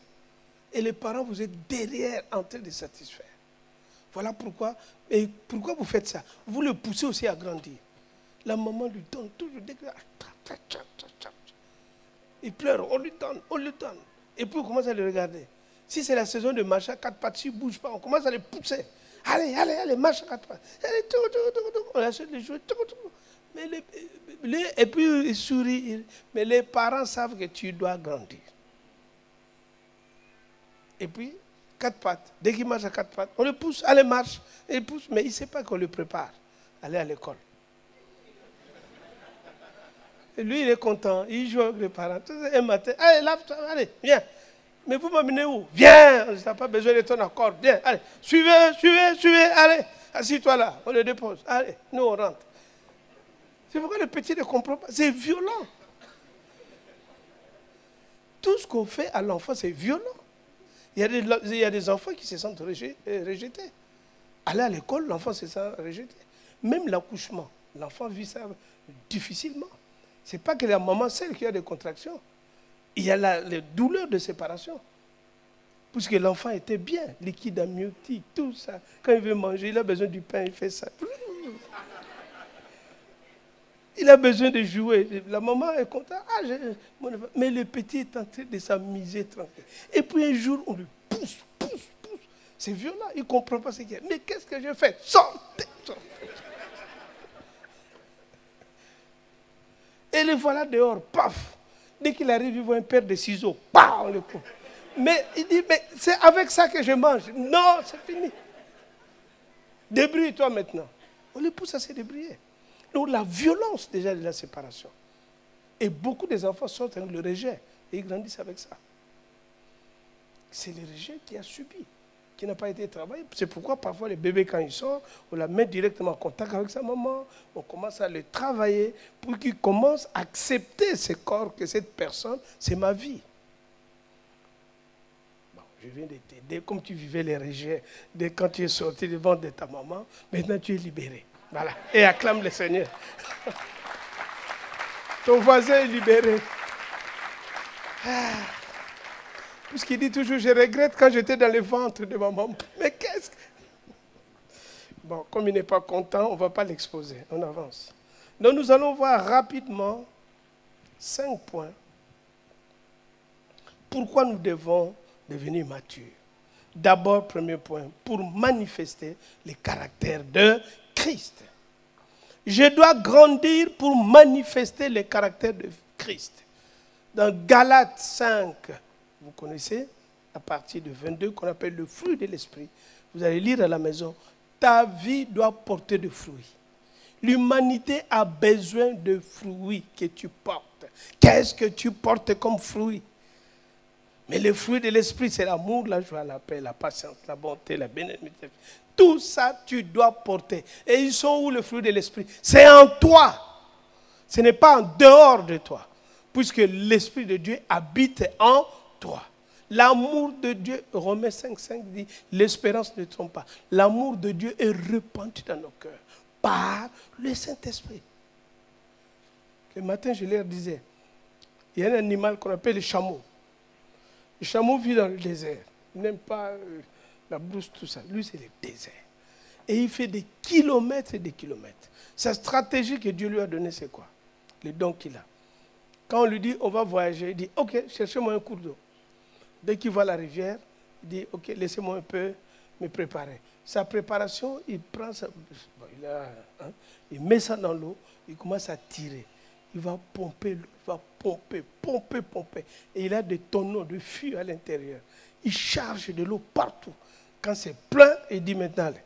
Et les parents, vous êtes derrière en train de satisfaire. Voilà pourquoi. Et pourquoi vous faites ça? Vous le poussez aussi à grandir. La maman lui donne toujours des... Il pleure, on lui donne, on lui donne. Et puis on commence à le regarder. Si c'est la saison de marcher à quatre pattes, s'il ne bouge pas, on commence à le pousser. Allez, allez, allez, marche à quatre pattes. Allez, on achète les jouets. Mais et puis il sourit. Mais les parents savent que tu dois grandir. Et puis, quatre pattes. Dès qu'il marche à quatre pattes, on le pousse. Allez, marche. Il pousse, mais il ne sait pas qu'on le prépare. Aller à l'école. Et lui, il est content. Il joue avec les parents. Un matin, allez, lave-toi, allez, viens. Mais vous m'amenez où? Viens. On n'a pas besoin de ton accord. Viens, allez. Suivez, allez. Assis-toi là. On le dépose. Allez, nous, on rentre. C'est pourquoi le petit ne comprend pas. C'est violent. Tout ce qu'on fait à l'enfant, c'est violent. Il y a des enfants qui se sentent rejetés. Aller à l'école, l'enfant se sent rejeté. Même l'accouchement, l'enfant vit ça difficilement. Ce n'est pas que la maman seule qui a des contractions. Il y a les douleurs de séparation. Puisque l'enfant était bien, liquide amniotique, tout ça. Quand il veut manger, il a besoin du pain, il fait ça. Il a besoin de jouer. La maman est contente. Mais le petit est en train de s'amuser tranquille. Et puis un jour, on lui pousse. C'est violent. Il ne comprend pas ce qu'il y a. Mais qu'est-ce que je fais? Sortez. Et le voilà dehors. Paf. Dès qu'il arrive, il voit un paire de ciseaux. Paf, on le coupe. Mais il dit, mais c'est avec ça que je mange. Non, c'est fini. Débrouille-toi maintenant. On le pousse à se débrouiller. Donc la violence déjà de la séparation. Et beaucoup des enfants sortent avec le rejet. Et ils grandissent avec ça. C'est le rejet qui a subi, qui n'a pas été travaillé. C'est pourquoi parfois les bébés, quand ils sortent, on la met directement en contact avec sa maman. On commence à le travailler pour qu'il commence à accepter ce corps, que cette personne, c'est ma vie. Bon, je viens de t'aider. Comme tu vivais les rejets, dès quand tu es sorti du ventre de ta maman, maintenant tu es libéré. Voilà. Et acclame le Seigneur. Ton voisin est libéré. Puisqu'il dit toujours, je regrette quand j'étais dans le ventre de ma maman. Mais qu'est-ce que... Bon, comme il n'est pas content, on ne va pas l'exposer. On avance. Donc nous allons voir rapidement 5 points. Pourquoi nous devons devenir matures. D'abord, premier point, pour manifester le caractère de Christ. Je dois grandir pour manifester le caractère de Christ. Dans Galates 5, vous connaissez, à partir de 22, qu'on appelle le fruit de l'esprit. Vous allez lire à la maison. Ta vie doit porter de fruits. L'humanité a besoin de fruits que tu portes. Qu'est-ce que tu portes comme fruit? Mais le fruit de l'esprit, c'est l'amour, la joie, la paix, la patience, la bonté, la bénédiction. Tout ça, tu dois porter. Et ils sont où, le fruit de l'esprit? C'est en toi. Ce n'est pas en dehors de toi. Puisque l'Esprit de Dieu habite en toi. L'amour de Dieu, Romains 5,5 dit, l'espérance ne trompe pas. L'amour de Dieu est répandu dans nos cœurs par le Saint-Esprit. Le matin, je leur disais, il y a un animal qu'on appelle le chameau. Le chameau vit dans le désert. Il n'aime pas la brousse, tout ça. Lui, c'est le désert. Et il fait des kilomètres et des kilomètres. Sa stratégie que Dieu lui a donnée, c'est quoi? Le don qu'il a. Quand on lui dit, on va voyager, il dit, ok, cherchez-moi un cours d'eau. Dès qu'il voit la rivière, il dit, ok, laissez-moi un peu me préparer. Sa préparation, il prend ça, il met ça dans l'eau, il commence à tirer. Il va pomper l'eau, il va pomper. Et il a des tonneaux de fûts à l'intérieur. Il charge de l'eau partout. Quand c'est plein, il dit maintenant, allez,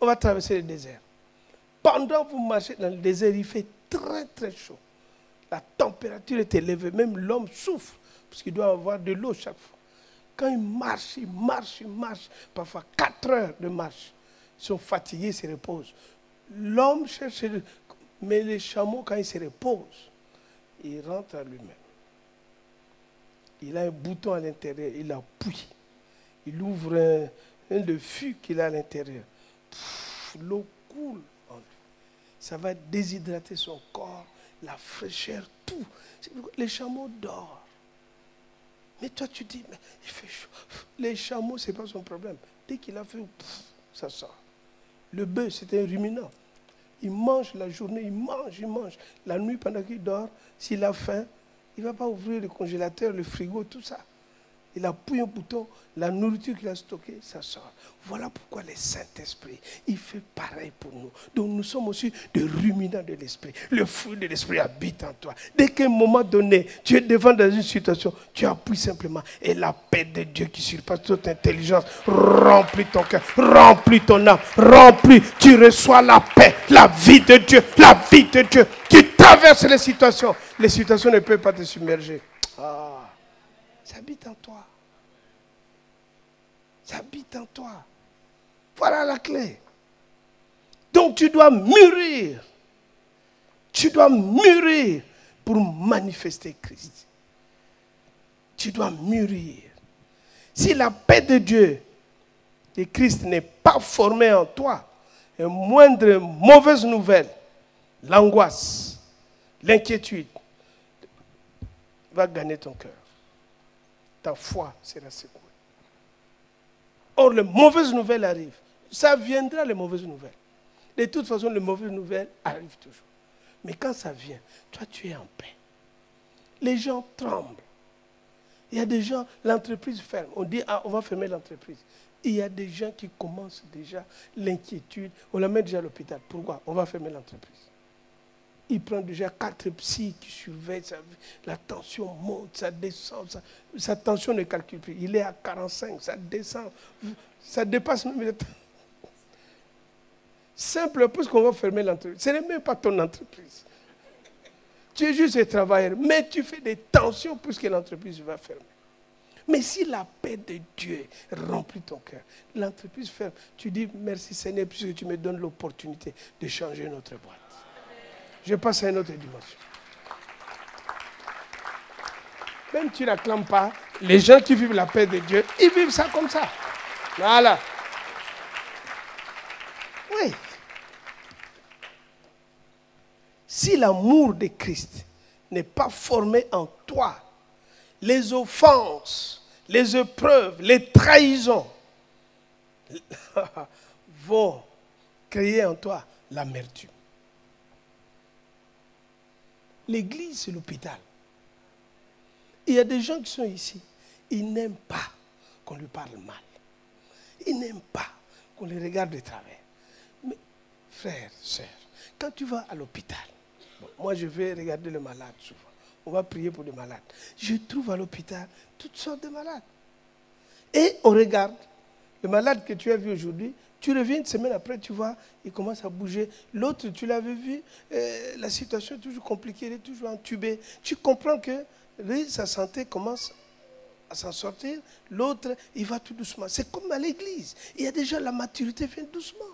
on va traverser le désert. Pendant que vous marchez dans le désert, il fait très très chaud. La température est élevée, même l'homme souffre, parce qu'il doit avoir de l'eau chaque fois. Quand il marche, parfois 4 heures de marche. Ils sont fatigués, ils se reposent. L'homme cherche, mais les chameaux, quand ils se reposent, ils rentrent à lui-même. Il a un bouton à l'intérieur, il appuie. Il ouvre un de fût qu'il a à l'intérieur. L'eau coule en lui. Ça va déshydrater son corps, la fraîcheur, tout. Les chameaux dorment. Mais toi, tu dis, mais il fait chaud. Les chameaux, ce n'est pas son problème. Dès qu'il a fait, ça sort. Le bœuf, c'est un ruminant. Il mange la journée, il mange. La nuit, pendant qu'il dort, s'il a faim, il ne va pas ouvrir le congélateur, le frigo, tout ça. Il appuie un bouton, la nourriture qu'il a stockée, ça sort. Voilà pourquoi le Saint-Esprit, il fait pareil pour nous. Donc nous sommes aussi des ruminants de l'Esprit. Le fruit de l'Esprit habite en toi. Dès qu'à un moment donné, tu es devant dans une situation, tu appuies simplement. Et la paix de Dieu qui surpasse toute intelligence remplit ton cœur, remplit ton âme, remplit. Tu reçois la paix, la vie de Dieu, la vie de Dieu. Tu traverses les situations. Les situations ne peuvent pas te submerger. Ça habite en toi. Ça habite en toi. Voilà la clé. Donc tu dois mûrir. Tu dois mûrir pour manifester Christ. Tu dois mûrir. Si la paix de Dieu de Christ n'est pas formée en toi, une moindre mauvaise nouvelle, l'angoisse, l'inquiétude, va gagner ton cœur. Ta foi sera secouée. Or, les mauvaises nouvelles arrivent. Ça viendra, les mauvaises nouvelles. De toute façon, les mauvaises nouvelles arrivent toujours. Mais quand ça vient, toi, tu es en paix. Les gens tremblent. Il y a des gens, l'entreprise ferme. On dit, on va fermer l'entreprise. Il y a des gens qui commencent déjà l'inquiétude. On la met déjà à l'hôpital. Pourquoi? On va fermer l'entreprise. Il prend déjà 4 psys qui surveillent sa vie. La tension monte, ça descend. Sa tension ne calcule plus. Il est à 45, ça descend. Ça dépasse même le temps. Simple, puisqu'on va fermer l'entreprise. Ce n'est même pas ton entreprise. Tu es juste un travailleur. Mais tu fais des tensions puisque l'entreprise va fermer. Mais si la paix de Dieu remplit ton cœur, l'entreprise ferme. Tu dis merci Seigneur puisque tu me donnes l'opportunité de changer notre boîte. Je passe à une autre dimension. Même tu n'acclames pas, les gens qui vivent la paix de Dieu, ils vivent ça comme ça. Voilà. Oui. Si l'amour de Christ n'est pas formé en toi, les offenses, les épreuves, les trahisons vont créer en toi l'amertume. L'église, c'est l'hôpital. Il y a des gens qui sont ici, ils n'aiment pas qu'on lui parle mal. Ils n'aiment pas qu'on les regarde de travers. Mais, frères, sœurs, quand tu vas à l'hôpital, moi je vais regarder le malade souvent. On va prier pour les malades. Je trouve à l'hôpital toutes sortes de malades. Et on regarde le malade que tu as vu aujourd'hui. Tu reviens une semaine après, tu vois, il commence à bouger. L'autre, tu l'avais vu, la situation est toujours compliquée, il est toujours entubé. Tu comprends que lui, sa santé commence à s'en sortir. L'autre, il va tout doucement. C'est comme à l'église. Il y a des gens, la maturité vient doucement.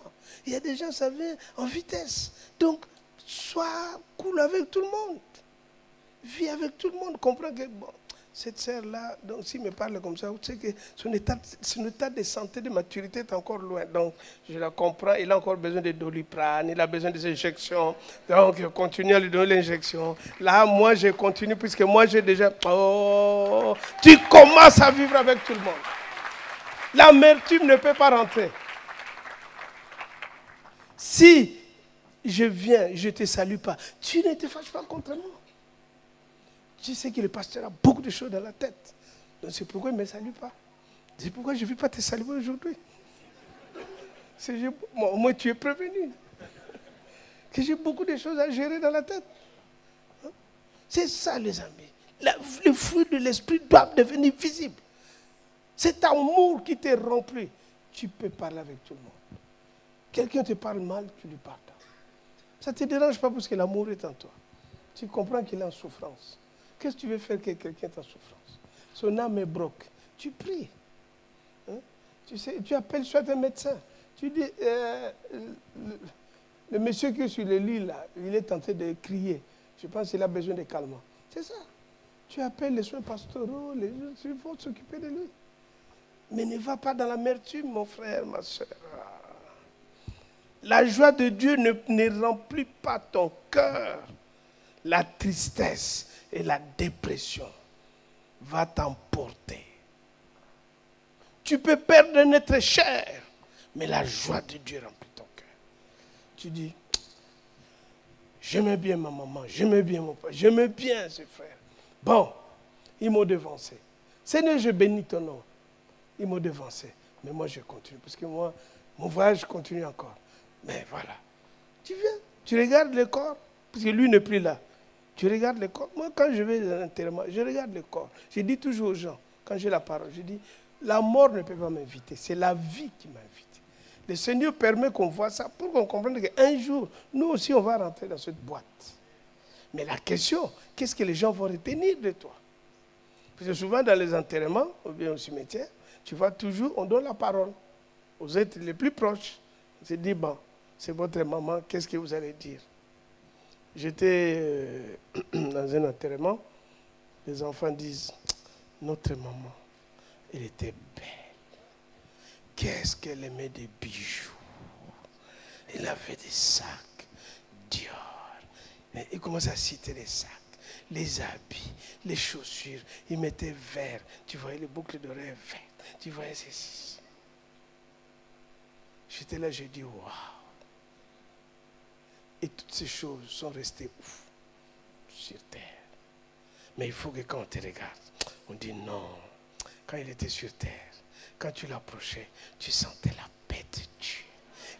Il y a des gens, ça vient en vitesse. Donc, sois cool avec tout le monde. Vis avec tout le monde. Comprends que, bon, cette sœur-là, donc s'il me parle comme ça, vous savez que son état de santé, de maturité est encore loin. Donc, je la comprends. Il a encore besoin de Doliprane, il a besoin des injections. Donc, je continue à lui donner l'injection. Là, moi, je continue puisque moi, j'ai déjà... Oh, tu commences à vivre avec tout le monde. L'amertume ne peut pas rentrer. Si je viens, je ne te salue pas, tu ne te fâches pas contre moi. Je sais que le pasteur a beaucoup de choses dans la tête. Donc c'est pourquoi il ne me salue pas. C'est pourquoi je ne vais pas te saluer aujourd'hui. Au moins tu es prévenu. Que j'ai beaucoup de choses à gérer dans la tête. Hein? C'est ça, les amis. Les fruits de l'esprit doivent devenir visibles. Cet amour qui t'est rempli, tu peux parler avec tout le monde. Quelqu'un te parle mal, tu lui pardonnes. Ça ne te dérange pas parce que l'amour est en toi. Tu comprends qu'il est en souffrance. Qu'est-ce que tu veux faire que quelqu'un est en souffrance? Son âme est broque. Tu pries. Hein? Tu sais, tu appelles soit un médecin. Tu dis, le monsieur qui est sur le lit là, il est tenté de crier. Je pense qu'il a besoin de calmant. C'est ça. Tu appelles les soins pastoraux, les gens, ils vont s'occuper de lui. Mais ne va pas dans l'amertume, mon frère, ma soeur. La joie de Dieu ne remplit pas ton cœur. La tristesse et la dépression va t'emporter. Tu peux perdre un être cher, mais la joie de Dieu remplit ton cœur. Tu dis, j'aimais bien ma maman, j'aimais bien mon père, j'aimais bien ses frères. Bon, ils m'ont devancé. Seigneur, je bénis ton nom. Ils m'ont devancé. Mais moi, je continue. Parce que moi, mon voyage continue encore. Mais voilà. Tu viens, tu regardes le corps. Parce que lui n'est plus là. Tu regardes le corps. Moi, quand je vais à l'enterrement, je regarde le corps. Je dis toujours aux gens, quand j'ai la parole, je dis, la mort ne peut pas m'inviter. C'est la vie qui m'invite. Le Seigneur permet qu'on voit ça pour qu'on comprenne qu'un jour, nous aussi, on va rentrer dans cette boîte. Mais la question, qu'est-ce que les gens vont retenir de toi? Parce que souvent, dans les enterrements, ou bien au cimetière, tu vois toujours, on donne la parole aux êtres les plus proches. On se dit, bon, c'est votre maman, qu'est-ce que vous allez dire? J'étais dans un enterrement, les enfants disent, notre maman, elle était belle. Qu'est-ce qu'elle aimait des bijoux. Elle avait des sacs Dior. Et il commence à citer les sacs, les habits, les chaussures. Il mettait vert. Tu voyais les boucles d'oreilles vertes. Tu voyais ceci. J'étais là, j'ai dit, waouh. Et toutes ces choses sont restées ouf, sur terre. Mais il faut que quand on te regarde, on dit non. Quand il était sur terre, quand tu l'approchais, tu sentais la paix de Dieu.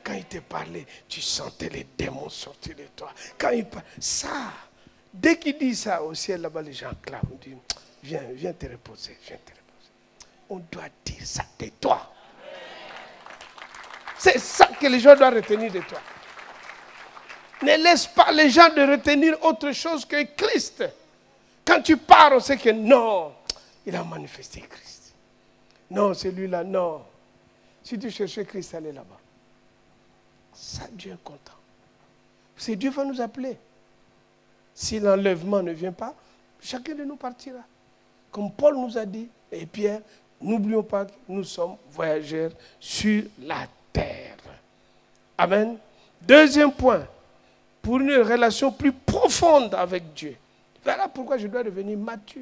Quand il te parlait, tu sentais les démons sortir de toi. Quand il parlait, ça, dès qu'il dit ça au ciel, là-bas, les gens clament. On dit, viens te reposer, viens te reposer. On doit dire ça de toi. C'est ça que les gens doivent retenir de toi. Ne laisse pas les gens de retenir autre chose que Christ. Quand tu pars, on sait que non, il a manifesté Christ. Non, celui-là, non. Si tu cherchais Christ, allez là-bas. Ça, Dieu est content. C'est Dieu va nous appeler. Si l'enlèvement ne vient pas, chacun de nous partira. Comme Paul nous a dit, et Pierre, n'oublions pas que nous sommes voyageurs sur la terre. Amen. Deuxième point, pour une relation plus profonde avec Dieu. Voilà pourquoi je dois devenir mature.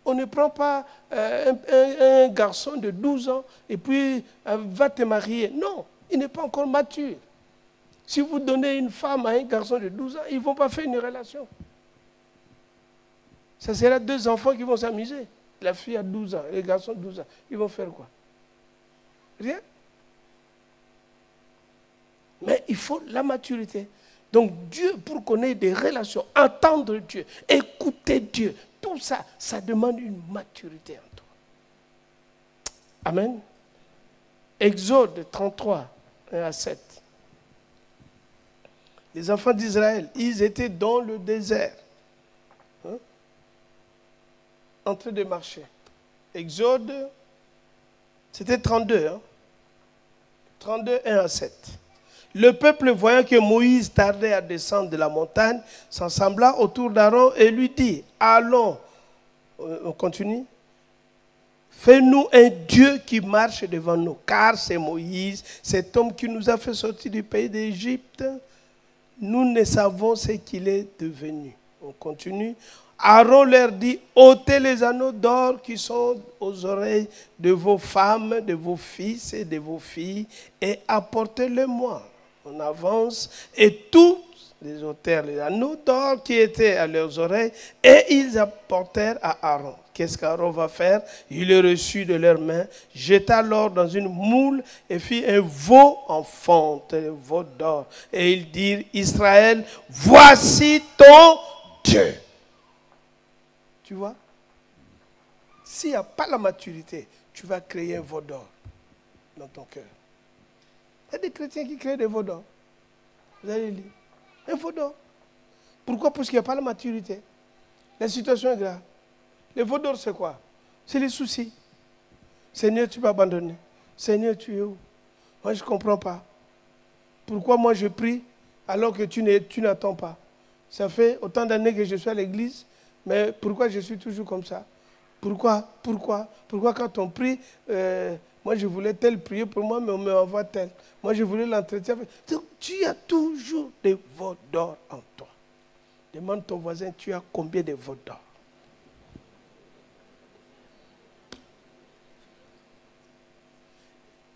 On ne prend pas un garçon de 12 ans et puis va te marier. Non, il n'est pas encore mature. Si vous donnez une femme à un garçon de 12 ans, ils ne vont pas faire une relation. Ça sera deux enfants qui vont s'amuser. La fille a 12 ans, le garçon 12 ans. Ils vont faire quoi? Rien. Mais il faut la maturité. Donc Dieu, pour qu'on ait des relations, entendre Dieu, écouter Dieu, tout ça, ça demande une maturité en toi. Amen. Exode 33, 1 à 7. Les enfants d'Israël, ils étaient dans le désert, en train de marcher. Exode, c'était 32, 32, 1 à 7. Le peuple, voyant que Moïse tardait à descendre de la montagne, s'assembla autour d'Aaron et lui dit, allons, on continue, fais-nous un Dieu qui marche devant nous, car c'est Moïse, cet homme qui nous a fait sortir du pays d'Égypte. Nous ne savons ce qu'il est devenu. On continue. Aaron leur dit, ôtez les anneaux d'or qui sont aux oreilles de vos femmes, de vos fils et de vos filles, et apportez-les-moi. On avance, et tous les ôtèrent les anneaux d'or qui étaient à leurs oreilles et ils apportèrent à Aaron. Qu'est-ce qu'Aaron va faire? Il le reçut de leurs mains, jeta l'or dans une moule et fit un veau en fonte, un veau d'or. Et ils dirent, Israël, voici ton Dieu. Tu vois? S'il n'y a pas la maturité, tu vas créer un veau d'or dans ton cœur. Il y a des chrétiens qui créent des veaux d'or. Vous allez lire. Un veau d'or. Pourquoi? Parce qu'il n'y a pas la maturité. La situation est grave. Les veaux d'or, c'est quoi? C'est les soucis. Seigneur, tu m'as abandonné. Seigneur, tu es où? Moi, je ne comprends pas. Pourquoi moi je prie alors que tu n'attends pas? Ça fait autant d'années que je suis à l'église, mais pourquoi je suis toujours comme ça? Pourquoi quand on prie, moi je voulais tel prier pour moi, mais on me envoie tel. Moi je voulais l'entretien. Donc, tu as toujours des veaux d'or en toi. Demande ton voisin, tu as combien de veaux d'or?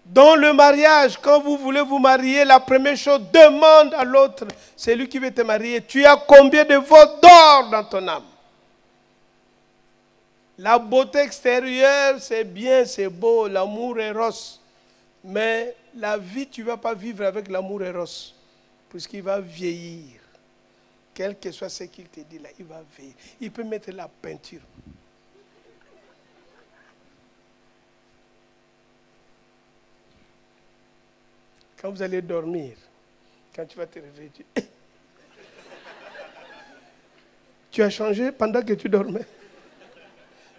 Dans le mariage, quand vous voulez vous marier, la première chose, demande à l'autre, c'est lui qui veut te marier, tu as combien de veaux d'or dans ton âme? La beauté extérieure, c'est bien, c'est beau, l'amour est rose. Mais la vie, tu ne vas pas vivre avec l'amour est rose, puisqu'il va vieillir. Quel que soit ce qu'il te dit là, il va vieillir. Il peut mettre la peinture. Quand vous allez dormir, quand tu vas te réveiller, tu as changé pendant que tu dormais.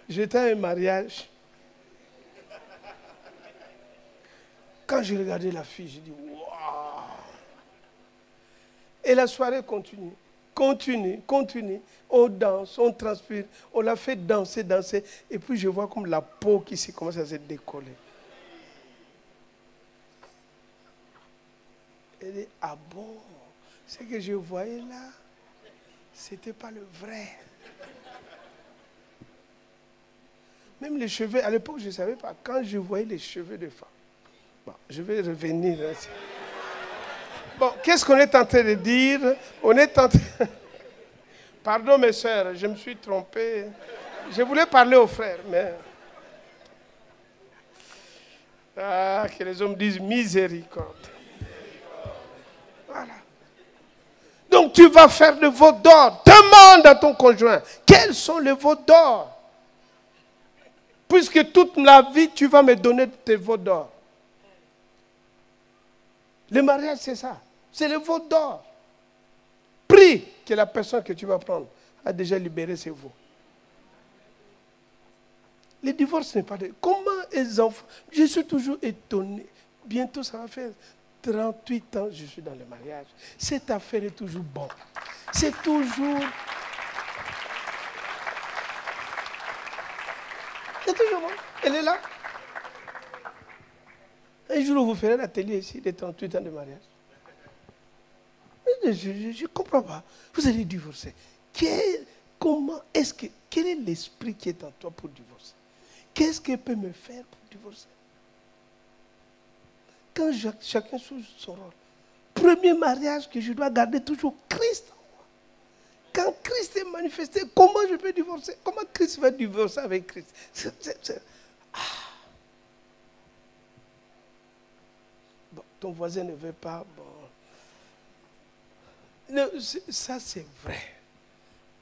J'étais à un mariage. Quand j'ai regardé la fille, j'ai dit, waouh! Et la soirée continue. On danse, on transpire. On l'a fait danser. Et puis je vois comme la peau qui commence à se décoller. Elle dit, ah bon, ce que je voyais là, ce n'était pas le vrai. Même les cheveux, à l'époque, je ne savais pas. Quand je voyais les cheveux de femme. Bon, je vais revenir. Bon, qu'est-ce qu'on est en train de dire? On est en train... Pardon mes soeurs, je me suis trompé. Je voulais parler aux frères, mais... Ah, que les hommes disent miséricorde. Voilà. Donc tu vas faire le veau d'or. Demande à ton conjoint, quels sont les veaux d'or? Puisque toute la vie, tu vas me donner tes veaux d'or. Le mariage, c'est ça. C'est le veau d'or. Prie que la personne que tu vas prendre a déjà libéré ses veaux. Le divorce n'est pas de... Comment les enfants... Je suis toujours étonné. Bientôt, ça va faire 38 ans que je suis dans le mariage. Cette affaire est toujours bonne. C'est toujours... C'est toujours bon. Elle est là. Un jour, vous ferez l'atelier ici, de 38 ans de mariage. Je ne comprends pas. Vous allez divorcer. Quel est l'esprit qui est en toi pour divorcer? Qu'est-ce qu'il peut me faire pour divorcer? Quand chacun joue son rôle. Premier mariage que je dois garder toujours Christ en moi. Quand Christ est manifesté, comment je peux divorcer? Comment Christ va divorcer avec Christ? Bon, ton voisin ne veut pas. Bon. Non, ça c'est vrai.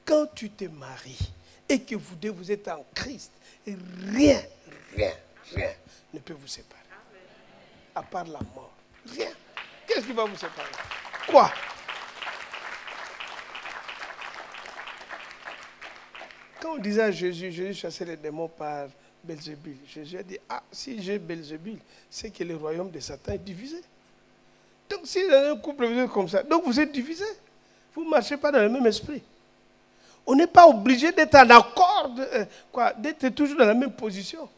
Quand tu te maries et que vous êtes en Christ, rien ne peut vous séparer. À part la mort. Rien. Qu'est-ce qui va vous séparer? Quoi? Quand on disait à Jésus chassait les démons par Belzébul, Jésus a dit, ah, si j'ai Belzébul, c'est que le royaume de Satan est divisé. Donc si dans un couple vous êtes comme ça, donc vous êtes divisés. Vous ne marchez pas dans le même esprit. On n'est pas obligé d'être en accord, d'être toujours dans la même position.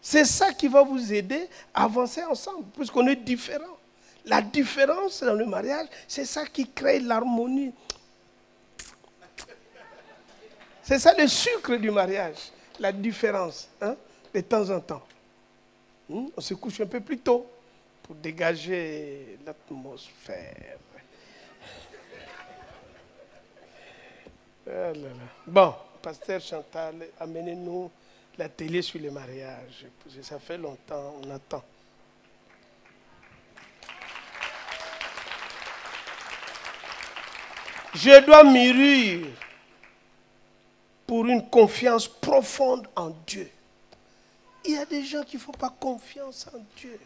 C'est ça qui va vous aider à avancer ensemble, puisqu'on est différents. La différence dans le mariage, c'est ça qui crée l'harmonie. C'est ça le sucre du mariage, la différence, hein, de temps en temps. On se couche un peu plus tôt pour dégager l'atmosphère. Ah là là. Bon, pasteur Chantal, amenez-nous la télé sur les mariages. Parce que ça fait longtemps, on attend. Je dois mûrir pour une confiance profonde en Dieu. Il y a des gens qui ne font pas confiance en Dieu.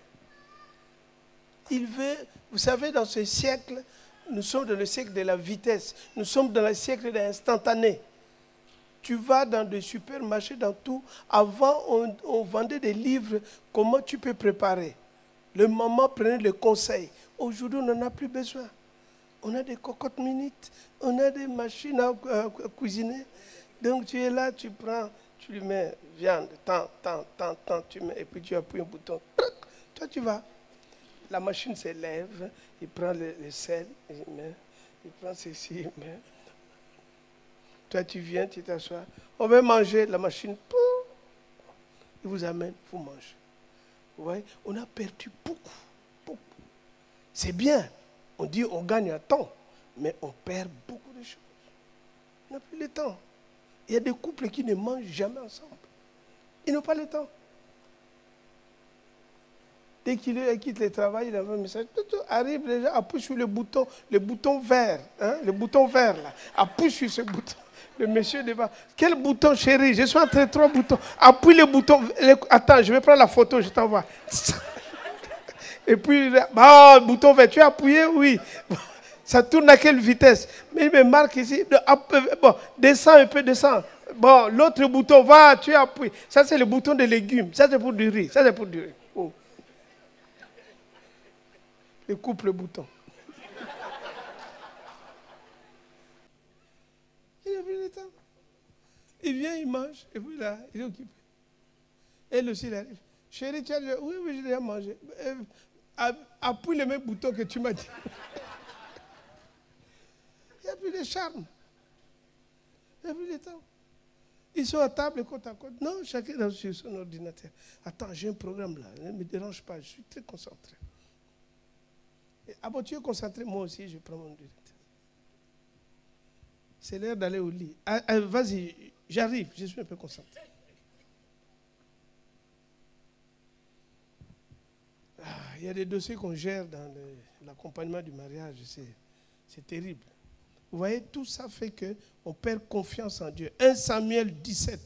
Il veut, vous savez, dans ce siècle, nous sommes dans le siècle de la vitesse. Nous sommes dans le siècle de l'instantané. Tu vas dans des supermarchés, dans tout. Avant, on vendait des livres, comment tu peux préparer. Le maman prenait le conseil. Aujourd'hui, on n'en a plus besoin. On a des cocottes minutes, on a des machines à cuisiner. Donc tu es là, tu prends, tu lui mets viande, tant, tu mets, et puis tu appuies un bouton. Toi, tu vas. La machine se lève, il prend le sel, il prend ceci, il met. Toi, tu viens, tu t'assois. On va manger, la machine, il vous amène, vous mangez. Vous voyez, on a perdu beaucoup. C'est bien. On dit on gagne un temps, mais on perd beaucoup de choses. On n'a plus le temps. Il y a des couples qui ne mangent jamais ensemble. Ils n'ont pas le temps. Dès qu'il quitte le travail, il envoie un message. Tout arrive déjà, appuie sur le bouton vert. Hein, le bouton vert là. Appuie sur ce bouton. Le monsieur devant. Quel bouton, chérie? Je suis entre 3 boutons. Appuie le bouton. Attends, je vais prendre la photo, je t'envoie. Et puis, le bouton vert, tu as appuyé? Oui. Ça tourne à quelle vitesse? Mais il me marque ici. Bon, descends un peu, descends. Bon, l'autre bouton, va, tu appuies. Ça, c'est le bouton de légumes. Ça, c'est pour du riz. Ça, c'est pour du riz. Oh. Il coupe le bouton. Il n'a plus le temps. Il vient, il mange, et puis là, il est occupé. Elle aussi, il arrive. Chérie, tu as déjà... Oui, j'ai déjà mangé. Appuie le même bouton que tu m'as dit. Il n'y a plus de charme. Il n'y a plus de temps. Ils sont à table côte à côte. Non, chacun est sur son ordinateur. Attends, j'ai un programme là. Ne me dérange pas, je suis très concentré. Ah bon, tu es concentré? Moi aussi, je prends mon ordinateur. C'est l'heure d'aller au lit. Vas-y, j'arrive, je suis un peu concentré. Il y a des dossiers qu'on gère dans l'accompagnement du mariage, c'est terrible. Vous voyez, tout ça fait qu'on perd confiance en Dieu. 1 Samuel 17,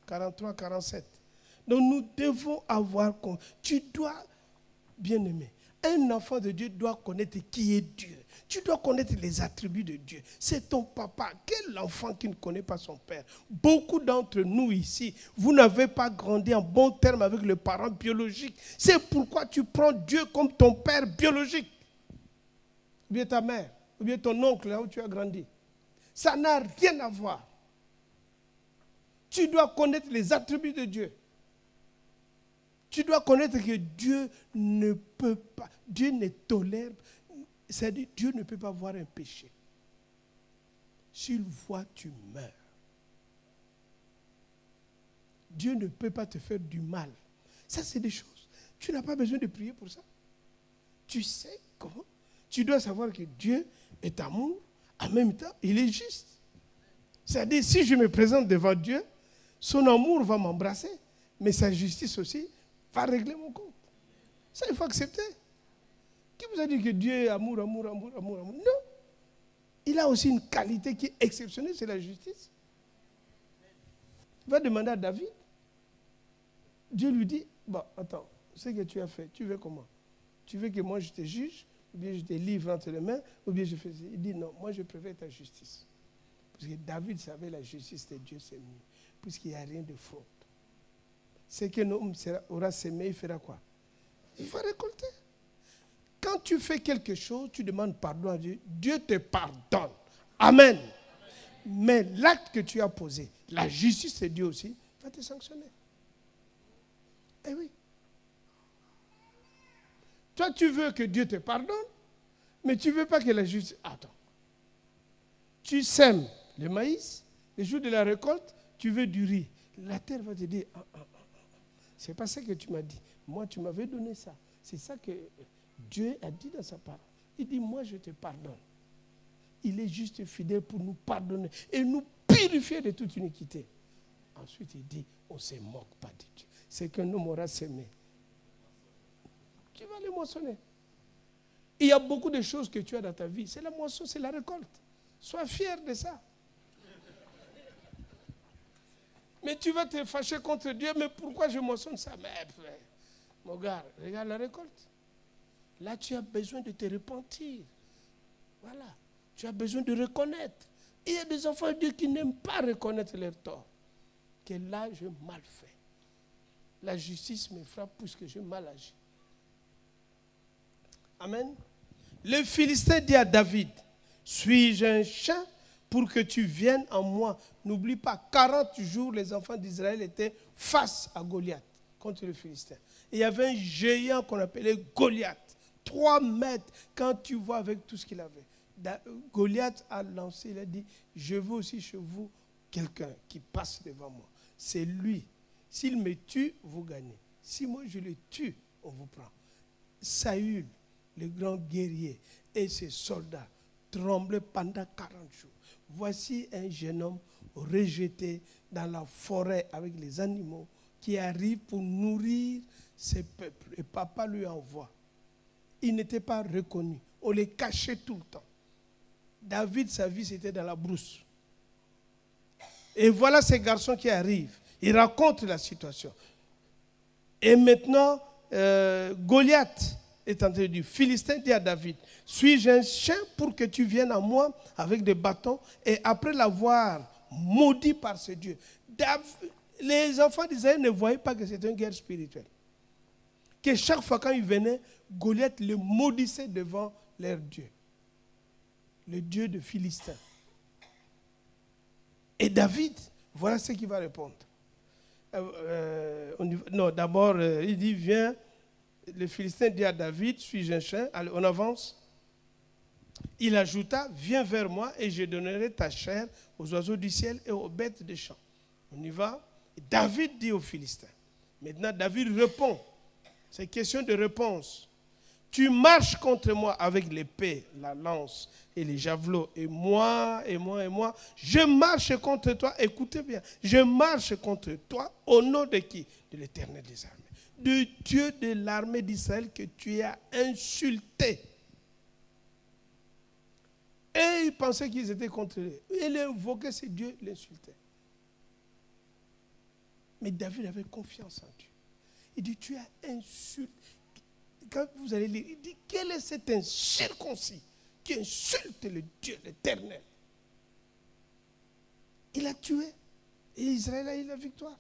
43, 47. Donc nous devons avoir... Tu dois, bien aimé, un enfant de Dieu doit connaître qui est Dieu. Tu dois connaître les attributs de Dieu. C'est ton papa. Quel enfant qui ne connaît pas son père? Beaucoup d'entre nous ici, vous n'avez pas grandi en bon terme avec le parent biologique. C'est pourquoi tu prends Dieu comme ton père biologique. Ou bien ta mère, ou bien ton oncle, là où tu as grandi. Ça n'a rien à voir. Tu dois connaître les attributs de Dieu. Tu dois connaître que Dieu ne peut pas, Dieu ne tolère, c'est-à-dire Dieu ne peut pas voir un péché. S'il voit, tu meurs. Dieu ne peut pas te faire du mal. Ça, c'est des choses. Tu n'as pas besoin de prier pour ça. Tu sais comment? Tu dois savoir que Dieu est amour, en même temps, il est juste. C'est-à-dire, si je me présente devant Dieu, son amour va m'embrasser, mais sa justice aussi va régler mon compte. Ça, il faut accepter. Qui vous a dit que Dieu est amour, amour, amour, amour, amour? Non. Il a aussi une qualité qui est exceptionnelle, c'est la justice. Il va demander à David. Dieu lui dit, bon, attends, ce que tu as fait, tu veux comment? Tu veux que moi je te juge, ou bien je te livre entre les mains, ou bien je fais... Il dit non, moi je préfère ta justice. Parce que David savait la justice de Dieu, c'est mieux. Puisqu'il n'y a rien de fraude. Ce que l'homme aura semé, il fera quoi? Il va récolter. Quand tu fais quelque chose, tu demandes pardon à Dieu, Dieu te pardonne. Amen. Mais l'acte que tu as posé, la justice de Dieu aussi, va te sanctionner. Eh oui. Toi, tu veux que Dieu te pardonne, mais tu ne veux pas que la justice... Attends. Tu sèmes le maïs, le jour de la récolte, tu veux du riz. La terre va te dire, c'est pas ça que tu m'as dit. Moi, tu m'avais donné ça. C'est ça que Dieu a dit dans sa parole. Il dit, moi, je te pardonne. Il est juste fidèle pour nous pardonner. Et nous purifié de toute iniquité. Ensuite, il dit, on ne se moque pas de Dieu. C'est qu'un homme aura semé. Tu vas les moissonner. Il y a beaucoup de choses que tu as dans ta vie. C'est la moisson, c'est la récolte. Sois fier de ça. Mais tu vas te fâcher contre Dieu. Mais pourquoi je moissonne ça? Mais mon gars, regarde la récolte. Là, tu as besoin de te repentir. Voilà. Tu as besoin de reconnaître. Il y a des enfants de Dieu qui n'aiment pas reconnaître leur tort. Que là, j'ai mal fait. La justice me frappe puisque j'ai mal agi. Amen. Le Philistin dit à David, suis-je un chien pour que tu viennes en moi? N'oublie pas, 40 jours, les enfants d'Israël étaient face à Goliath, contre le Philistin. Et il y avait un géant qu'on appelait Goliath, 3 mètres, quand tu vois avec tout ce qu'il avait. Goliath a lancé, il a dit, je veux aussi chez vous quelqu'un qui passe devant moi. C'est lui. S'il me tue, vous gagnez. Si moi je le tue, on vous prend. Saül, le grand guerrier, et ses soldats tremblaient pendant 40 jours. Voici un jeune homme rejeté dans la forêt avec les animaux qui arrive pour nourrir ses peuples. Et papa lui envoie. Il n'était pas reconnu. On les cachait tout le temps. David, sa vie, c'était dans la brousse. Et voilà ces garçons qui arrivent. Ils racontent la situation. Et maintenant, Goliath est en train de dire, Philistin dit à David, suis-je un chien pour que tu viennes à moi avec des bâtons? Et après l'avoir maudit par ce Dieu, les enfants d'Israël ne voyaient pas que c'était une guerre spirituelle. Que chaque fois quand ils venaient, Goliath le maudissait devant leur Dieu. Le Dieu de Philistin. Et David, voilà ce qu'il va répondre. Non, d'abord, il dit, viens. Le Philistin dit à David, suis-je un chien? Allez, on avance. Il ajouta, viens vers moi et je donnerai ta chair aux oiseaux du ciel et aux bêtes des champs. On y va. Et David dit aux Philistins. Maintenant, David répond. C'est question de réponse. Tu marches contre moi avec l'épée, la lance et les javelots. Et moi, je marche contre toi. Écoutez bien. Je marche contre toi au nom de qui? De l'Éternel des armées. De Dieu de l'armée d'Israël que tu as insulté. Et ils pensaient qu'ils étaient contre lui. Il invoquait ce Dieu, il l'insultait. Mais David avait confiance en Dieu. Il dit, tu as insulté. Quand vous allez lire, il dit, quel est cet incirconcis qui insulte le Dieu, l'Éternel? Il a tué. Et Israël a eu la victoire.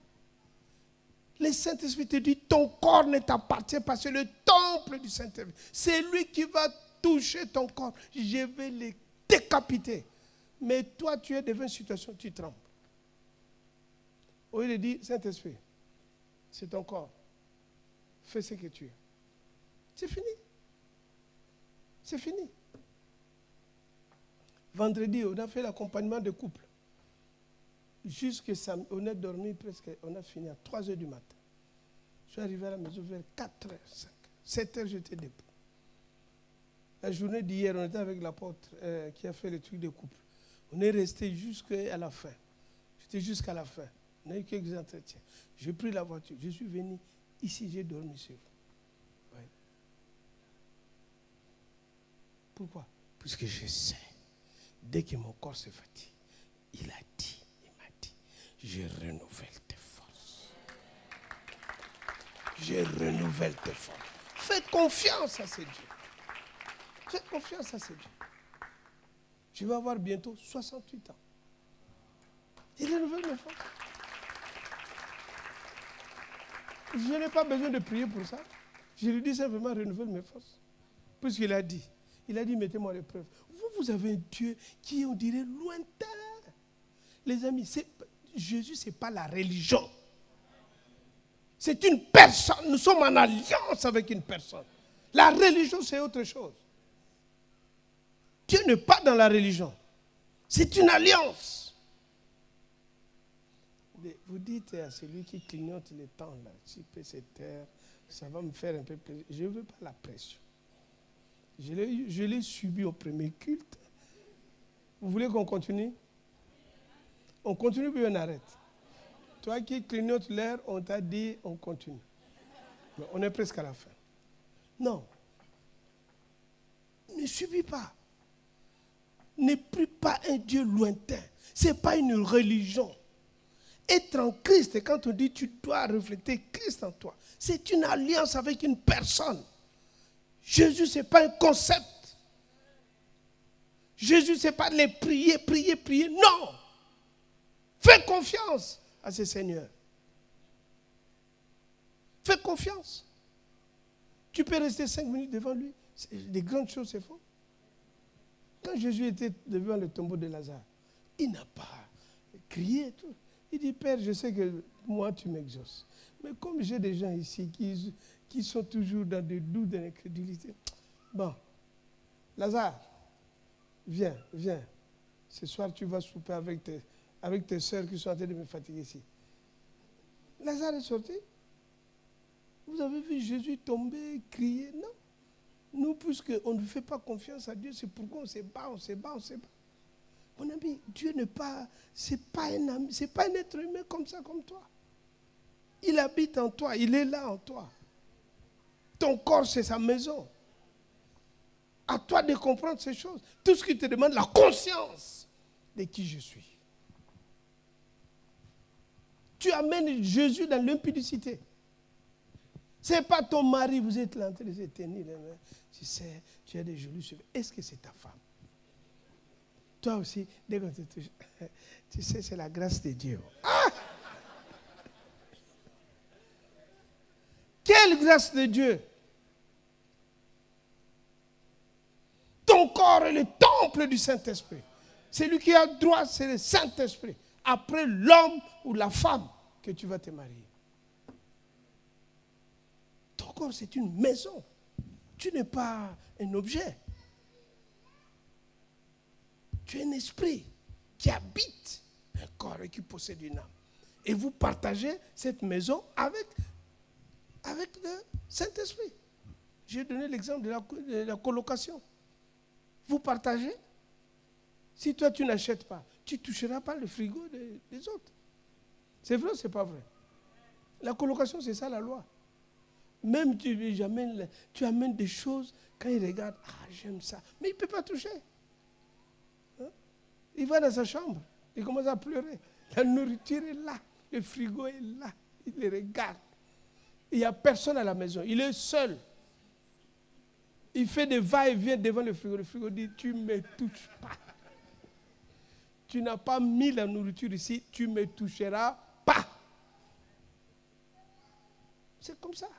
Le Saint-Esprit te dit, ton corps ne t'appartient pas, c'est le temple du Saint-Esprit. C'est lui qui va toucher ton corps. Je vais le décapiter. Mais toi, tu es devant une situation, tu trembles. Au lieu de dire, Saint-Esprit, c'est ton corps. Fais ce que tu es. C'est fini. C'est fini. Vendredi, on a fait l'accompagnement de couple. Jusque samedi, on a dormi presque, on a fini à 3 heures du matin. Je suis arrivé à la maison vers 4 heures, 5 7 heures, j'étais debout. La journée d'hier, on était avec l'apôtre qui a fait le truc de couple. On est resté jusqu'à la fin. J'étais jusqu'à la fin. On a eu quelques entretiens. J'ai pris la voiture. Je suis venu ici, j'ai dormi sur vous. Ouais. Pourquoi? Parce que je sais, dès que mon corps se fatigue, il a dit, je renouvelle tes forces. Je renouvelle tes forces. Faites confiance à ce Dieu. Faites confiance à ce Dieu. Je vais avoir bientôt 68 ans. Il renouvelle mes forces. Je n'ai pas besoin de prier pour ça. Je lui dis simplement renouvelle mes forces. Puisqu'il a dit. Il a dit mettez-moi à l'épreuve. Vous avez un Dieu qui est, on dirait, lointain. Les amis, Jésus, ce n'est pas la religion. C'est une personne. Nous sommes en alliance avec une personne. La religion, c'est autre chose. Dieu n'est pas dans la religion. C'est une alliance. Vous dites à celui qui clignote le temps, là, s'il peut se taire, ça va me faire un peu plaisir. Je ne veux pas la pression. Je l'ai subi au premier culte. Vous voulez qu'on continue? On continue puis on arrête. Toi qui clignotes l'heure, on t'a dit on continue. Mais on est presque à la fin. Non. Ne subis pas. Ne prie pas un Dieu lointain. Ce n'est pas une religion. Être en Christ, et quand on dit tu dois refléter Christ en toi, c'est une alliance avec une personne. Jésus, ce n'est pas un concept. Jésus, ce n'est pas de les prier, prier, prier. Non. Fais confiance à ce Seigneur. Fais confiance. Tu peux rester 5 minutes devant lui. Des grandes choses se font. Quand Jésus était devant le tombeau de Lazare, il n'a pas crié. Tout. Il dit, Père, je sais que moi, tu m'exauces. Mais comme j'ai des gens ici qui sont toujours dans des doutes, dans l'incrédulité. Bon, Lazare, viens. Ce soir, tu vas souper avec tes soeurs qui sont en train de me fatiguer ici. Lazare est sorti. Vous avez vu Jésus tomber, crier? Non. Nous, puisqu'on ne fait pas confiance à Dieu, c'est pourquoi on se bat. Mon ami, Dieu n'est pas, c'est pas un ami, c'est pas un être humain comme ça, comme toi. Il habite en toi, il est là en toi. Ton corps, c'est sa maison. À toi de comprendre ces choses. Tout ce qui te demande, la conscience de qui je suis. Tu amènes Jésus dans l'impudicité. Ce n'est pas ton mari, vous êtes là en train de se tenir les mains. Tu sais, tu as des jolis cheveux. Est-ce que c'est ta femme? Toi aussi, dès qu'on te touche, tu sais, c'est la grâce de Dieu. Ah! Quelle grâce de Dieu! Ton corps est le temple du Saint-Esprit. Celui qui a droit, c'est le Saint-Esprit. Après l'homme ou la femme que tu vas te marier. Ton corps, c'est une maison. Tu n'es pas un objet. Tu es un esprit qui habite un corps et qui possède une âme. Et vous partagez cette maison avec le Saint-Esprit. J'ai donné l'exemple de la colocation. Vous partagez. Si toi, tu n'achètes pas, tu ne toucheras pas le frigo des autres. C'est vrai ou ce n'est pas vrai? La colocation, c'est ça la loi. Même tu amènes des choses, quand il regarde, j'aime ça. Mais il ne peut pas toucher. Hein? Il va dans sa chambre, il commence à pleurer. La nourriture est là, le frigo est là, il les regarde. Il n'y a personne à la maison, il est seul. Il fait des va-et-vient devant le frigo dit, tu ne me touches pas. Tu n'as pas mis la nourriture ici, tu ne me toucheras pas. C'est comme ça.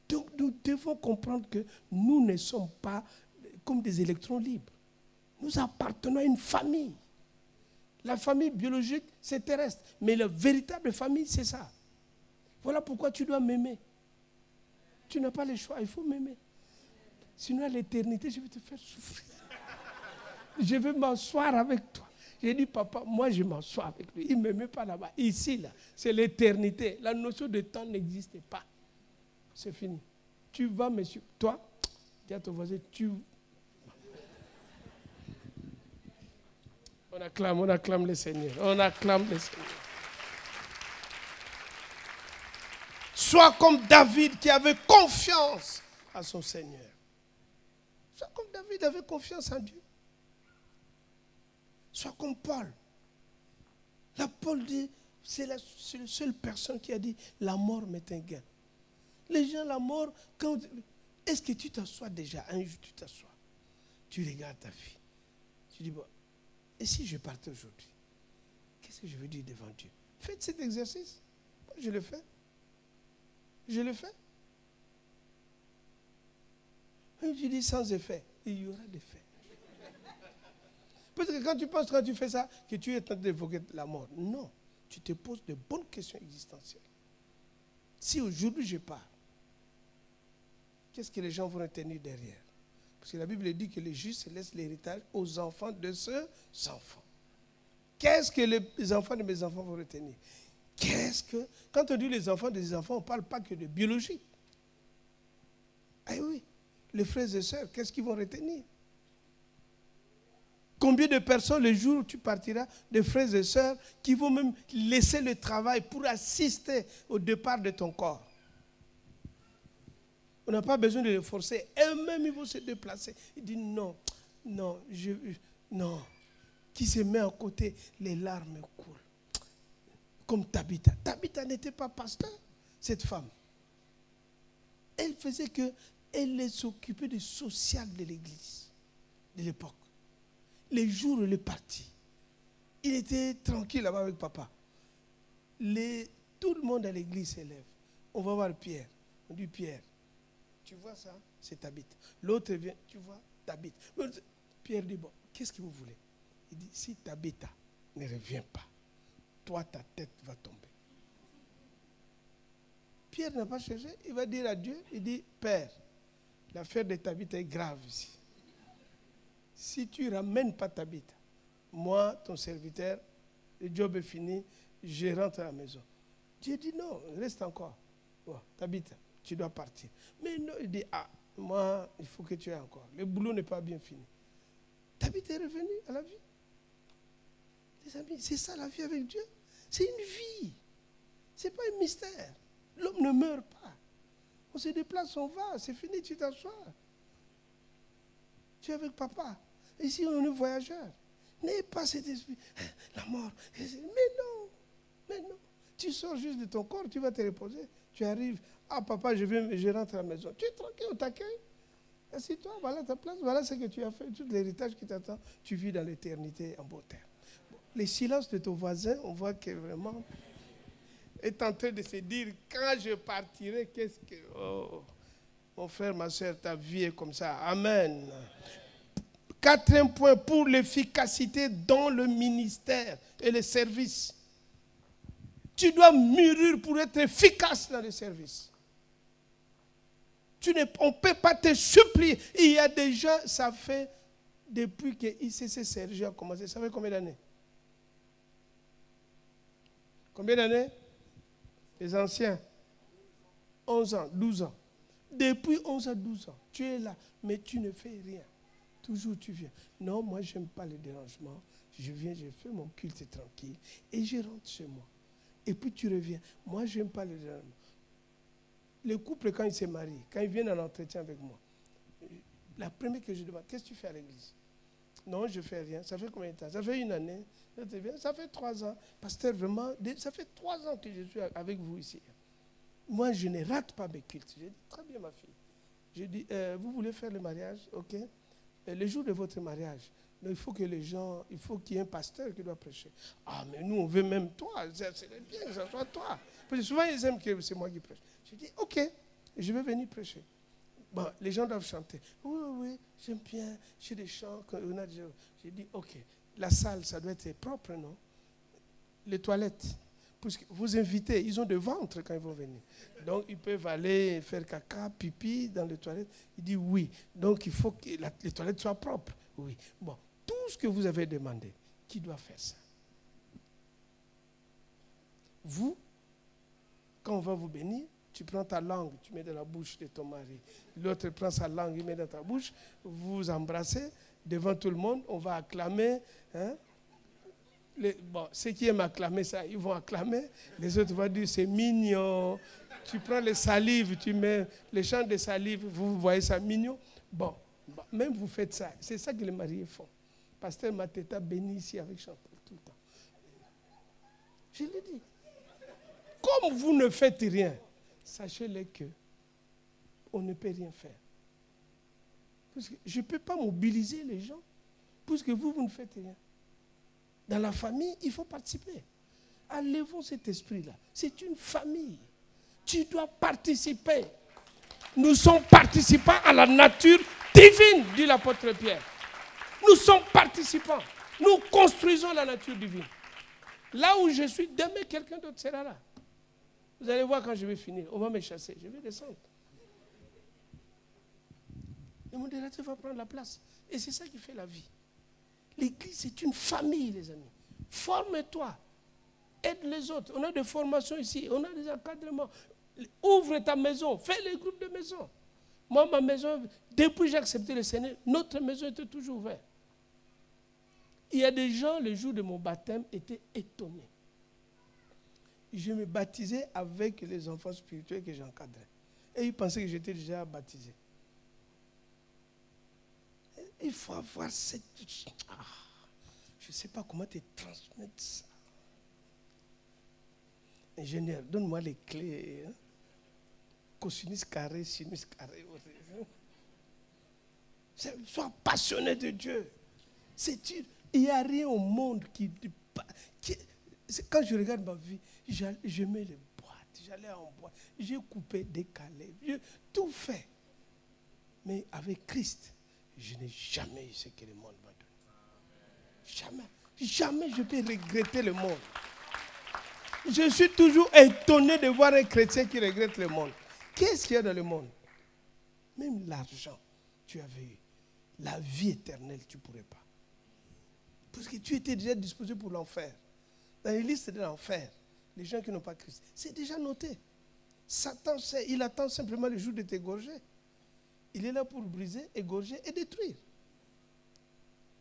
Donc nous devons comprendre que nous ne sommes pas comme des électrons libres. Nous appartenons à une famille. La famille biologique, c'est terrestre. Mais la véritable famille, c'est ça. Voilà pourquoi tu dois m'aimer. Tu n'as pas le choix, il faut m'aimer. Sinon, à l'éternité, je vais te faire souffrir. Je vais m'asseoir avec toi. J'ai dit, papa, moi je m'assois avec lui. Il ne me met pas là-bas. Ici, là, c'est l'éternité. La notion de temps n'existe pas. C'est fini. Tu vas, monsieur. Toi, dis à ton voisin, On acclame le Seigneur. On acclame le Seigneur. Sois comme David qui avait confiance à son Seigneur. Sois comme David avait confiance en Dieu. Sois comme Paul. Là, Paul dit, c'est la seule personne qui a dit, la mort m'est un gain. Les gens, la mort, est-ce que tu t'assois déjà? Un jour, tu t'assois. Tu regardes ta vie. Tu dis, bon, et si je partais aujourd'hui? Qu'est-ce que je veux dire devant Dieu? Faites cet exercice. Moi, je le fais. Je le fais. Et je dis sans effet. Il y aura des faits. Peut-être que quand tu fais ça, que tu es en train d'évoquer la mort. Non. Tu te poses de bonnes questions existentielles. Si aujourd'hui je pars, qu'est-ce que les gens vont retenir derrière? Parce que la Bible dit que les justes laissent l'héritage aux enfants de ceux enfants. Qu'est-ce que les enfants de mes enfants vont retenir? Quand on dit les enfants des enfants, on ne parle pas que de biologie. Ah oui, les frères et sœurs, qu'est-ce qu'ils vont retenir? Combien de personnes, le jour où tu partiras, de frères et sœurs, qui vont même laisser le travail pour assister au départ de ton corps. On n'a pas besoin de les forcer. Eux-mêmes, ils vont se déplacer. Ils disent non, non, non. Qui se met à côté, les larmes coulent. Comme Tabitha. Tabitha n'était pas pasteur, cette femme. Elle faisait que elle s'occupait du social de l'église de l'époque. Les jours où il est parti, il était tranquille là-bas avec papa. Tout le monde à l'église s'élève. On va voir Pierre. On dit Pierre, tu vois ça? C'est Tabitha. L'autre vient, tu vois, Tabitha. Pierre dit, bon, qu'est-ce que vous voulez? Il dit, si Tabitha ne revient pas, toi, ta tête va tomber. Pierre n'a pas cherché, il va dire à Dieu, il dit, Père, l'affaire de Tabitha est grave ici. Si tu ne ramènes pas Tabitha, moi, ton serviteur, le job est fini, je rentre à la maison. Dieu dit non, reste encore. Bon, Tabitha, tu dois partir. Mais non, il dit, ah, moi, il faut que tu aies encore. Le boulot n'est pas bien fini. Tabitha est revenue à la vie. Les amis, c'est ça la vie avec Dieu. C'est une vie. Ce n'est pas un mystère. L'homme ne meurt pas. On se déplace, on va, c'est fini, tu t'assois. Tu es avec papa. Ici, on est voyageur. N'ayez pas cet esprit. La mort. Mais non. Mais non. Tu sors juste de ton corps, tu vas te reposer. Tu arrives. Ah, papa, je rentre à la maison. Tu es tranquille, on t'accueille. Assieds-toi, voilà ta place, voilà ce que tu as fait. Tout l'héritage qui t'attend. Tu vis dans l'éternité en beau terme. Bon, les silences de ton voisin, on voit que vraiment est en train de se dire, quand je partirai, qu'est-ce que... Oh, mon frère, ma soeur, ta vie est comme ça. Amen. Quatrième point, pour l'efficacité dans le ministère et le service. Tu dois mûrir pour être efficace dans le service. On ne peut pas te supplier. Il y a des gens, ça fait, depuis que ICC Sergi a commencé, ça fait combien d'années? Combien d'années? Les anciens? 11 ans, 12 ans. Depuis 11 à 12 ans, tu es là, mais tu ne fais rien. Toujours tu viens. Non, moi, je n'aime pas les dérangements. Je viens, je fais mon culte tranquille et je rentre chez moi. Et puis tu reviens. Moi, je n'aime pas les dérangements. Les couples, quand ils se marient, quand ils viennent en entretien avec moi, la première que je demande, qu'est-ce que tu fais à l'église? Non, je ne fais rien. Ça fait combien de temps? Ça fait 1 année. Ça fait 3 ans. Pasteur, vraiment, ça fait 3 ans que je suis avec vous ici. Moi, je ne rate pas mes cultes. J'ai dit, très bien, ma fille. J'ai dit, vous voulez faire le mariage? OK. Le jour de votre mariage, il faut que les gens, il faut qu'il y ait un pasteur qui doit prêcher. Ah, mais nous, on veut même toi. C'est bien que ce soit toi. Parce que souvent, ils aiment que c'est moi qui prêche. J'ai dit, OK, je vais venir prêcher. Bon, les gens doivent chanter. Oui, oui, j'aime bien. J'ai des chants. J'ai dit, OK, la salle, ça doit être propre, non? Les toilettes. Parce que vos invités, ils ont des ventres quand ils vont venir. Donc, ils peuvent aller faire caca, pipi dans les toilettes. Il dit oui. Donc, il faut que les toilettes soient propres. Oui. Bon, tout ce que vous avez demandé, qui doit faire ça? Vous, quand on va vous bénir, tu prends ta langue, tu mets dans la bouche de ton mari. L'autre prend sa langue, il met dans ta bouche. Vous vous embrassez devant tout le monde. On va acclamer. Hein? Ceux qui aiment acclamer ça, ils vont acclamer. Les autres vont dire, c'est mignon. Tu prends les salives, tu mets les chants de salive, vous voyez ça mignon. Bon, même vous faites ça. C'est ça que les mariés font. Pasteur Mateta bénit ici avec Chantal tout le temps. Je l'ai dit. Comme vous ne faites rien, sachez-le que on ne peut rien faire. Parce que je ne peux pas mobiliser les gens, puisque vous ne faites rien. Dans la famille, il faut participer. Enlevons cet esprit-là. C'est une famille. Tu dois participer. Nous sommes participants à la nature divine, dit l'apôtre Pierre. Nous sommes participants. Nous construisons la nature divine. Là où je suis, demain, quelqu'un d'autre sera là. Vous allez voir quand je vais finir. On va me chasser. Je vais descendre. Le modérateur va prendre la place. Et c'est ça qui fait la vie. L'église, c'est une famille, les amis. Forme-toi. Aide les autres. On a des formations ici. On a des encadrements. Ouvre ta maison. Fais les groupes de maison. Moi, ma maison, depuis que j'ai accepté le Seigneur, notre maison était toujours ouverte. Il y a des gens, le jour de mon baptême, étaient étonnés. Je me baptisais avec les enfants spirituels que j'encadrais. Et ils pensaient que j'étais déjà baptisé. Il faut avoir cette... je ne sais pas comment te transmettre ça. Ingénieur, donne-moi les clés. Hein? Cosinus carré, sinus carré. Sois passionné de Dieu. Il n'y a rien au monde qui... Quand je regarde ma vie, je mets les boîtes, j'allais en boîte, j'ai coupé, décalé, tout fait. Mais avec Christ, je n'ai jamais eu ce que le monde m'a donné. Jamais. Jamais je peux regretter le monde. Je suis toujours étonné de voir un chrétien qui regrette le monde. Qu'est-ce qu'il y a dans le monde? Même l'argent, tu avais eu. La vie éternelle, tu ne pourrais pas. Parce que tu étais déjà disposé pour l'enfer. Dans les listes de l'enfer, les gens qui n'ont pas Christ, c'est déjà noté. Satan sait, il attend simplement le jour de t'égorger. Il est là pour briser, égorger et détruire.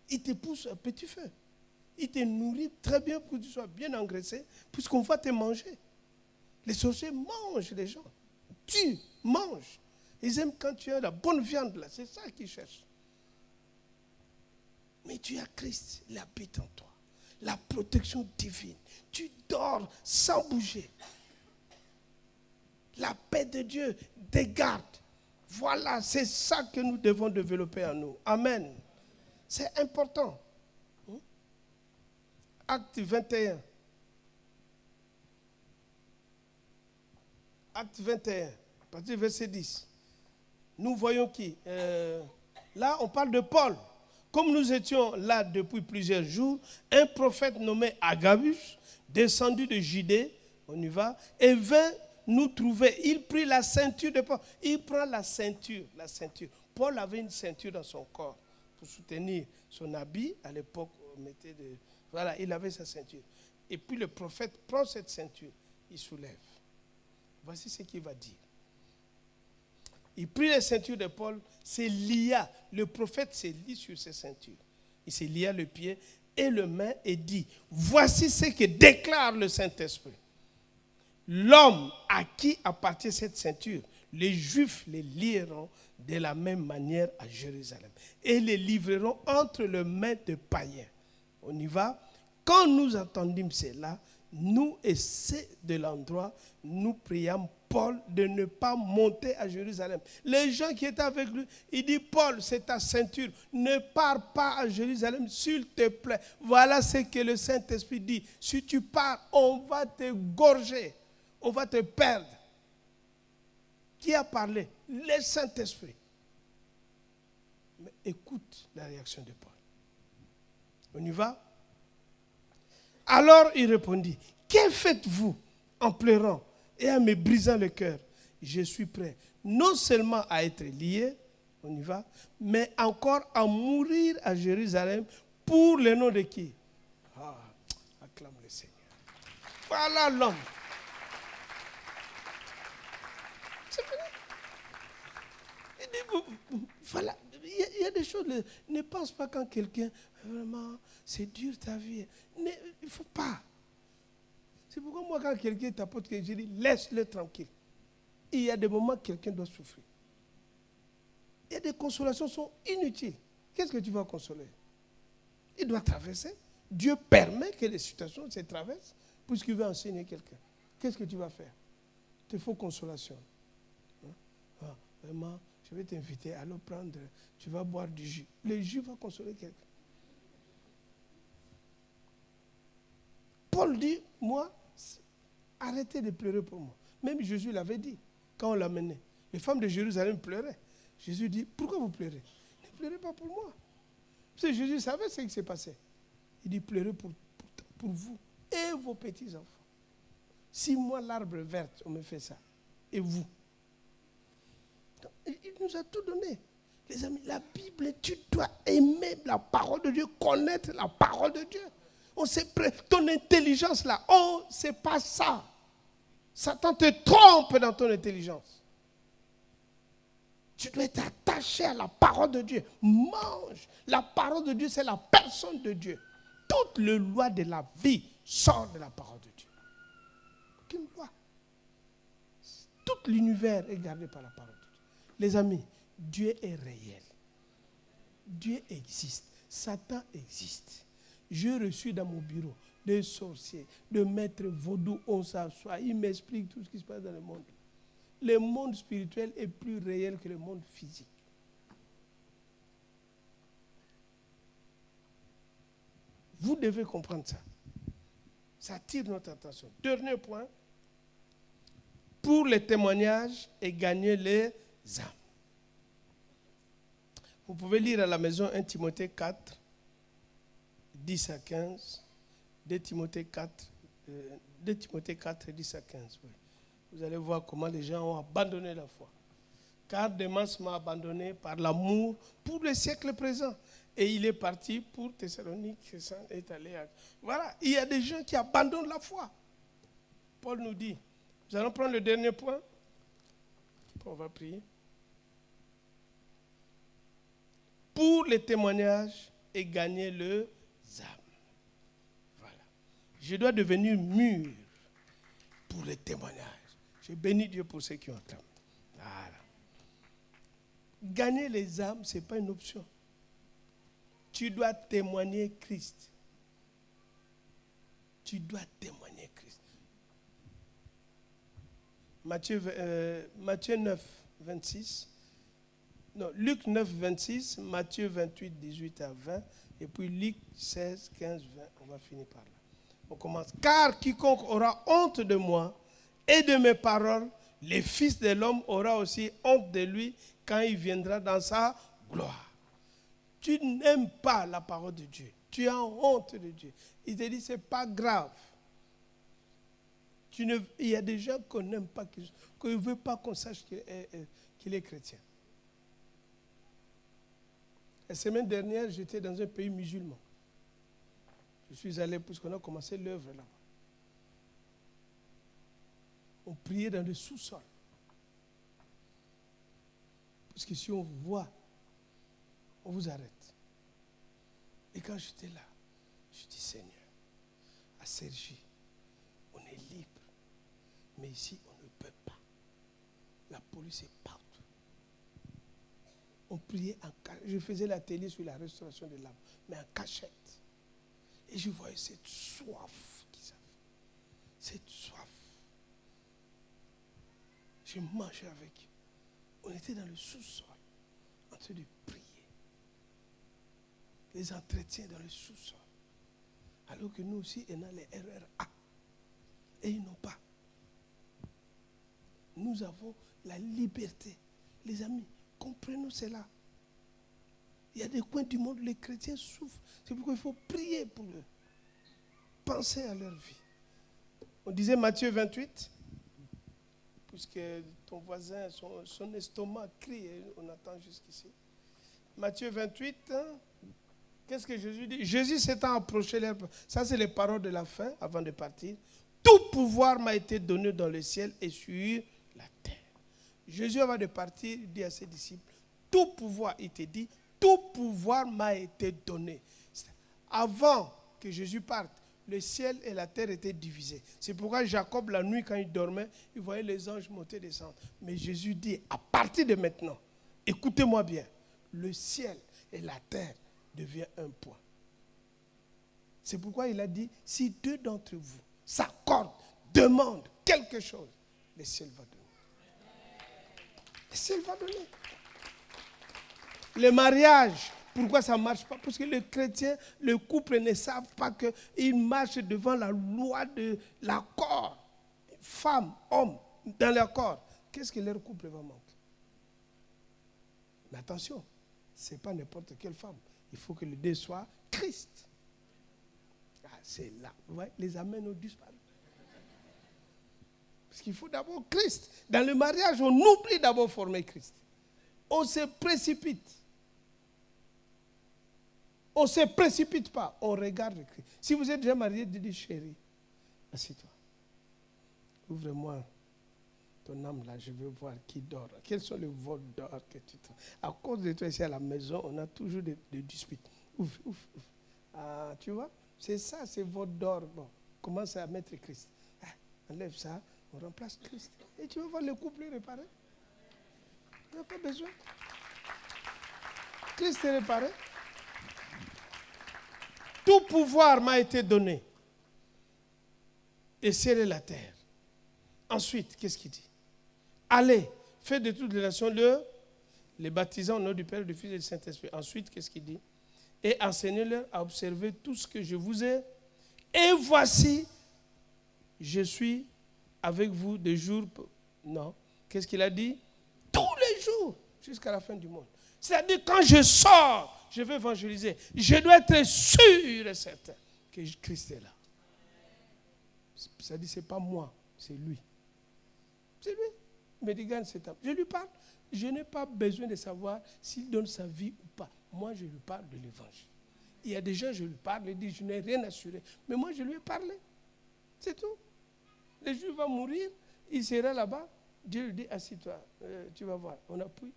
Il te pousse un petit feu. Il te nourrit très bien pour que tu sois bien engraissé, puisqu'on va te manger. Les sorciers mangent les gens. Tu manges. Ils aiment quand tu as la bonne viande là. C'est ça qu'ils cherchent. Mais tu as Christ, il habite en toi. La protection divine. Tu dors sans bouger. La paix de Dieu te garde. Voilà, c'est ça que nous devons développer en nous. Amen. C'est important. Acte 21. Acte 21, à partir du verset 10. Nous voyons qui? Là, on parle de Paul. Comme nous étions là depuis plusieurs jours, un prophète nommé Agabus, descendu de Judée, on y va, et vint nous trouver. Il prit la ceinture de Paul. Il prend la ceinture, la ceinture. Paul avait une ceinture dans son corps pour soutenir son habit. À l'époque, on mettait de... Voilà, il avait sa ceinture. Et puis le prophète prend cette ceinture, il soulève. Voici ce qu'il va dire. Il prit les ceintures de Paul, s'est lia. Le prophète s'est lié sur ses ceintures. Il s'est lié le pied et le main et dit, voici ce que déclare le Saint-Esprit. L'homme à qui appartient cette ceinture, les Juifs les lieront de la même manière à Jérusalem et les livreront entre les mains de païens. On y va. Quand nous entendîmes cela, nous et ceux de l'endroit, nous priâmes Paul de ne pas monter à Jérusalem. Les gens qui étaient avec lui, il dit, Paul, c'est ta ceinture, ne pars pas à Jérusalem, s'il te plaît. Voilà ce que le Saint-Esprit dit. Si tu pars, on va te gorger, on va te perdre. Qui a parlé? Le Saint-Esprit. Mais écoute la réaction de Paul. On y va? Alors il répondit, que faites-vous en pleurant et en me brisant le cœur? Je suis prêt non seulement à être lié, on y va, mais encore à mourir à Jérusalem pour le nom de qui? Acclame le Seigneur. Voilà l'homme. C'est fini. Il dit, voilà, il y a des choses, ne pense pas quand quelqu'un, vraiment, c'est dur ta vie. Il ne faut pas. C'est pourquoi moi, quand quelqu'un t'apporte quelque chose, je dis, laisse-le tranquille. Il y a des moments où quelqu'un doit souffrir. Il y a des consolations qui sont inutiles. Qu'est-ce que tu vas consoler? Il doit traverser. Dieu permet que les situations se traversent puisqu'il veut enseigner quelqu'un. Qu'est-ce que tu vas faire? Il te faut consolation. Vraiment, je vais t'inviter à le prendre. Tu vas boire du jus. Le jus va consoler quelqu'un. Paul dit, moi, arrêtez de pleurer pour moi. Même Jésus l'avait dit, quand on l'amenait. Les femmes de Jérusalem pleuraient. Jésus dit, pourquoi vous pleurez? Ne pleurez pas pour moi. Parce que Jésus savait ce qui s'est passé. Il dit, pleurez pour vous et vos petits-enfants. Si moi, l'arbre vert, on me fait ça, et vous? Donc, il nous a tout donné. Les amis, la Bible, tu dois aimer la parole de Dieu, connaître la parole de Dieu. On sait, ton intelligence là, oh, c'est pas ça. Satan te trompe dans ton intelligence. Tu dois être attaché à la parole de Dieu. Mange. La parole de Dieu, c'est la personne de Dieu. toute la loi de la vie sort de la parole de Dieu. Aucune loi. Tout l'univers est gardé par la parole de Dieu. Les amis, Dieu est réel. Dieu existe. Satan existe. J'ai reçu dans mon bureau des sorciers, des maîtres vaudous, on s'assoit, ils m'expliquent tout ce qui se passe dans le monde. Le monde spirituel est plus réel que le monde physique. Vous devez comprendre ça. Ça attire notre attention. Dernier point. Pour les témoignages et gagner les âmes. Vous pouvez lire à la maison 1 Timothée 4, 10 à 15. 2 Timothée 4, 10 à 15. Oui. Vous allez voir comment les gens ont abandonné la foi. Car Démas m'a abandonné par l'amour pour le siècle présent. Et il est parti pour Thessalonique, est allé à... Voilà, il y a des gens qui abandonnent la foi. Paul nous dit, nous allons prendre le dernier point. On va prier. Pour les témoignages et gagner le âme. Voilà. Je dois devenir mûr pour les témoignages. Je bénis Dieu pour ceux qui ont acclamé. Voilà. Gagner les âmes, ce n'est pas une option. Tu dois témoigner Christ. Tu dois témoigner Christ. Matthieu 9, 26. Non, Luc 9, 26, Matthieu 28, 18 à 20, et puis Luc 16, 15, 20. On va finir par là. On commence. Car quiconque aura honte de moi et de mes paroles, le Fils de l'homme aura aussi honte de lui quand il viendra dans sa gloire. Tu n'aimes pas la parole de Dieu. Tu as honte de Dieu. Il te dit, ce n'est pas grave. Il y a des gens qu'on n'aime pas, qu'on ne veut pas qu'on sache qu'il est chrétien. La semaine dernière, j'étais dans un pays musulman. Je suis allé, puisqu'on a commencé l'œuvre là-bas. On priait dans le sous-sol. Parce que si on vous voit, on vous arrête. Et quand j'étais là, je dis, Seigneur, à Cergy, on est libre. Mais ici, on ne peut pas. La police est partout. On priait en cachette. Je faisais la télé sur la restauration de l'âme, mais en cachette. Et je voyais cette soif qu'ils avaient. Cette soif. Je mangeais avec eux. On était dans le sous-sol, en train de prier. Les entretiens dans le sous-sol. Alors que nous aussi, on a les RRA. Et ils n'ont pas. Nous avons la liberté. Les amis, comprenons cela. Il y a des coins du monde où les chrétiens souffrent. C'est pourquoi il faut prier pour eux. Pensez à leur vie. On disait Matthieu 28, puisque ton voisin, son estomac crie et on attend jusqu'ici. Matthieu 28, qu'est-ce que Jésus dit? Jésus s'étant approché, ça c'est les paroles de la fin, avant de partir. Tout pouvoir m'a été donné dans le ciel et sur la terre. Jésus, avant de partir, dit à ses disciples, tout pouvoir, il te dit, tout pouvoir m'a été donné. Avant que Jésus parte, le ciel et la terre étaient divisés. C'est pourquoi Jacob, la nuit, quand il dormait, il voyait les anges monter et descendre. Mais Jésus dit, à partir de maintenant, écoutez-moi bien, le ciel et la terre deviennent un point. C'est pourquoi il a dit, si deux d'entre vous s'accordent, demandent quelque chose, le ciel va donner. Le ciel va donner. Le mariage, pourquoi ça ne marche pas? Parce que les chrétiens, le couple ne savent pas qu'ils marchent devant la loi de l'accord. Femme, homme, dans l'accord. Qu'est-ce que leur couple va manquer? Mais attention, ce n'est pas n'importe quelle femme. Il faut que le Dieu soit Christ. Ah, c'est là. Vous voyez, les amens ont disparu. Parce qu'il faut d'abord Christ. Dans le mariage, on oublie d'abord former Christ. On se précipite. On ne se précipite pas. On regarde Christ. Si vous êtes déjà marié, dites chérie, assieds-toi. Ouvre-moi ton âme là, je veux voir qui dort. Quels sont les vols d'or que tu trouves? À cause de toi ici à la maison, on a toujours des disputes. Ouvre. Ah, tu vois? C'est ça, c'est votre d'or. Bon, commence à mettre Christ. Ah, enlève ça, on remplace Christ. Et tu vas voir le couple réparé. Il n'y a pas besoin. Christ est réparé. Tout pouvoir m'a été donné. Et serrer la terre. Ensuite, qu'est-ce qu'il dit? Allez, faites de toutes les nations les baptisant au nom du Père, du Fils et du Saint-Esprit. Ensuite, qu'est-ce qu'il dit? Et enseignez-leur à observer tout ce que je vous ai. Et voici, je suis avec vous de jour. Non. Qu'est-ce qu'il a dit? Tous les jours, jusqu'à la fin du monde. C'est-à-dire, quand je sors, je vais évangéliser. Je dois être sûr et certain que Christ est là. C'est-à-dire, ce n'est pas moi, c'est lui. C'est lui. Medigan, c'est un. Je lui parle. Je n'ai pas besoin de savoir s'il donne sa vie ou pas. Moi, je lui parle de l'évangile. Il y a des gens, je lui parle, il dit, je n'ai rien assuré. Mais moi, je lui ai parlé. C'est tout. Le juif va mourir, il sera là-bas. Dieu lui dit, assis-toi, tu vas voir. On appuie.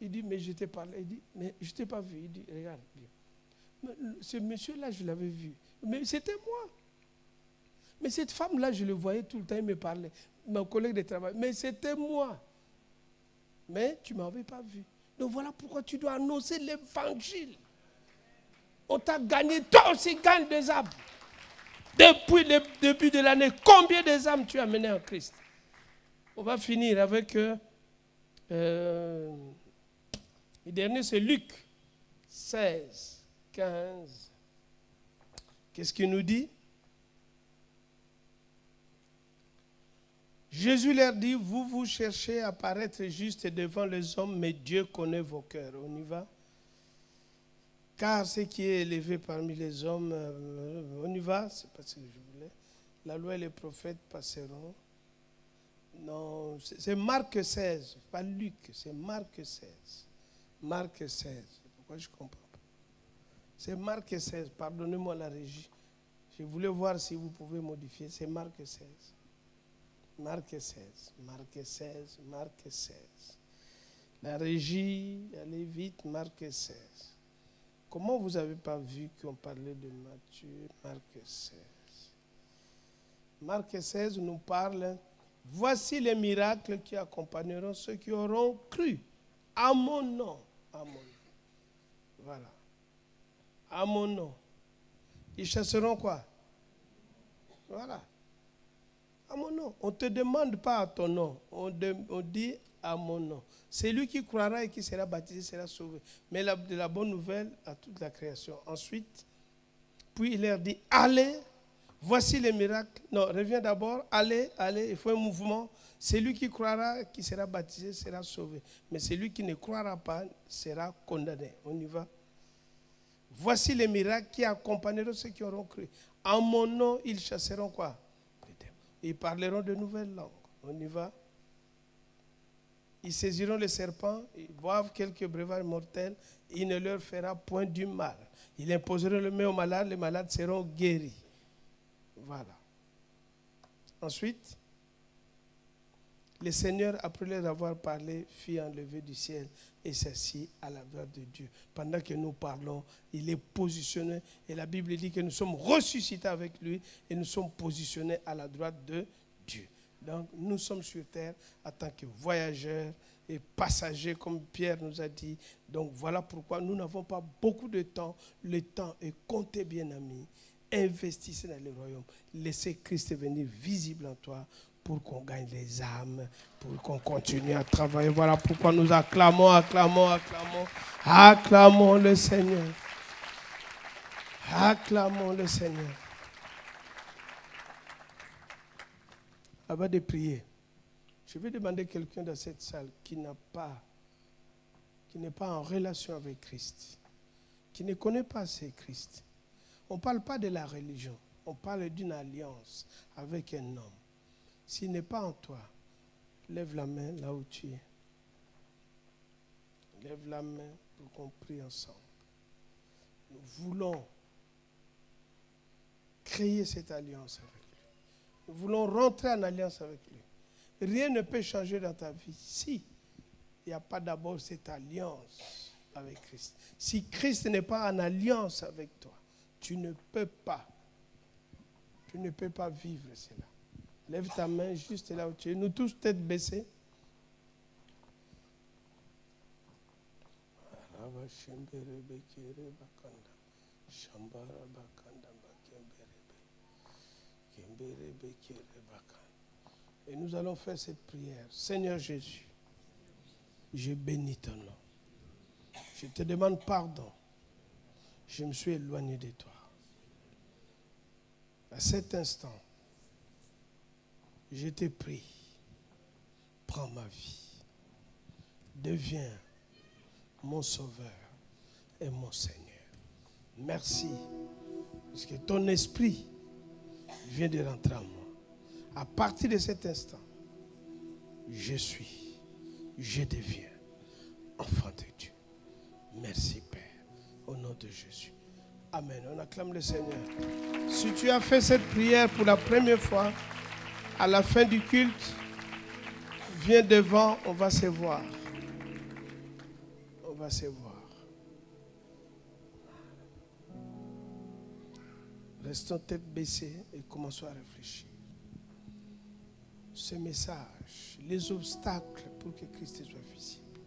Il dit, mais je t'ai parlé. Il dit, mais je ne t'ai pas vu. Il dit, regarde bien. Ce monsieur-là, je l'avais vu. Mais c'était moi. Mais cette femme-là, je le voyais tout le temps, il me parlait. Mon collègue de travail, mais c'était moi. Mais tu ne m'avais pas vu. Donc voilà pourquoi tu dois annoncer l'évangile. On t'a gagné, toi aussi gagne des âmes. Depuis le début de l'année, combien des âmes tu as menées en Christ? On va finir avec... le dernier, c'est Luc 16, 15. Qu'est-ce qu'il nous dit? Jésus leur dit, vous cherchez à paraître juste devant les hommes, mais Dieu connaît vos cœurs. On y va? Car ce qui est élevé parmi les hommes, on y va? C'est pas ce que je voulais. La loi et les prophètes passeront. Non, c'est Marc 16, pas Luc, c'est Marc 16. Marc 16. Pourquoi je ne comprends pas? C'est Marc 16, pardonnez-moi la régie. Je voulais voir si vous pouvez modifier. C'est Marc 16. Marc 16, Marc 16, Marc 16. La régie, allez vite, Marc 16. Comment vous n'avez pas vu qu'on parlait de Matthieu? Marc 16. Marc 16 nous parle, voici les miracles qui accompagneront ceux qui auront cru à mon nom. À mon nom. Voilà. À mon nom. Ils chasseront quoi? Voilà. À mon nom. On ne te demande pas à ton nom. On dit à mon nom. C'est lui qui croira et qui sera baptisé sera sauvé. Mais la bonne nouvelle à toute la création. Ensuite, puis il leur dit, allez, voici les miracles. Non, reviens d'abord. Allez, il faut un mouvement. C'est lui qui croira, qui sera baptisé, sera sauvé. Mais celui qui ne croira pas sera condamné. On y va. Voici les miracles qui accompagneront ceux qui auront cru. En mon nom, ils chasseront quoi? Ils parleront de nouvelles langues. On y va. Ils saisiront les serpents, ils boivent quelques breuvages mortels, il ne leur fera point du mal. Ils imposeront le main aux malades, les malades seront guéris. Voilà. Ensuite, le Seigneur, après leur avoir parlé, fit enlever du ciel et s'assit à la droite de Dieu. Pendant que nous parlons, il est positionné. Et la Bible dit que nous sommes ressuscités avec lui et nous sommes positionnés à la droite de Dieu. Donc, nous sommes sur terre en tant que voyageurs et passagers, comme Pierre nous a dit. Donc, voilà pourquoi nous n'avons pas beaucoup de temps. Le temps est compté, bien amis. Investissez dans le royaume. Laissez Christ venir visible en toi pour qu'on gagne les âmes, pour qu'on continue à travailler. Voilà pourquoi nous acclamons le Seigneur. Acclamons le Seigneur. Avant de prier, je vais demander à quelqu'un dans cette salle qui n'est pas en relation avec Christ, qui ne connaît pas ce Christ. On ne parle pas de la religion, on parle d'une alliance avec un homme. S'il n'est pas en toi, lève la main là où tu es. Lève la main pour qu'on prie ensemble. Nous voulons créer cette alliance avec lui. Nous voulons rentrer en alliance avec lui. Rien ne peut changer dans ta vie si il n'y a pas d'abord cette alliance avec Christ. Si Christ n'est pas en alliance avec toi, Tu ne peux pas vivre cela. Lève ta main juste là où tu es. Nous tous tête baissée. Et nous allons faire cette prière. Seigneur Jésus, je bénis ton nom. Je te demande pardon. Je me suis éloigné de toi. À cet instant, je te prie, prends ma vie. Deviens mon sauveur et mon Seigneur. Merci, parce que ton esprit vient de rentrer en moi. À partir de cet instant, je deviens enfant de Dieu. Merci Père, au nom de Jésus. Amen. On acclame le Seigneur. Si tu as fait cette prière pour la première fois, à la fin du culte, viens devant, on va se voir. On va se voir. Restons tête baissée et commençons à réfléchir. Ce message, les obstacles pour que Christ soit visible.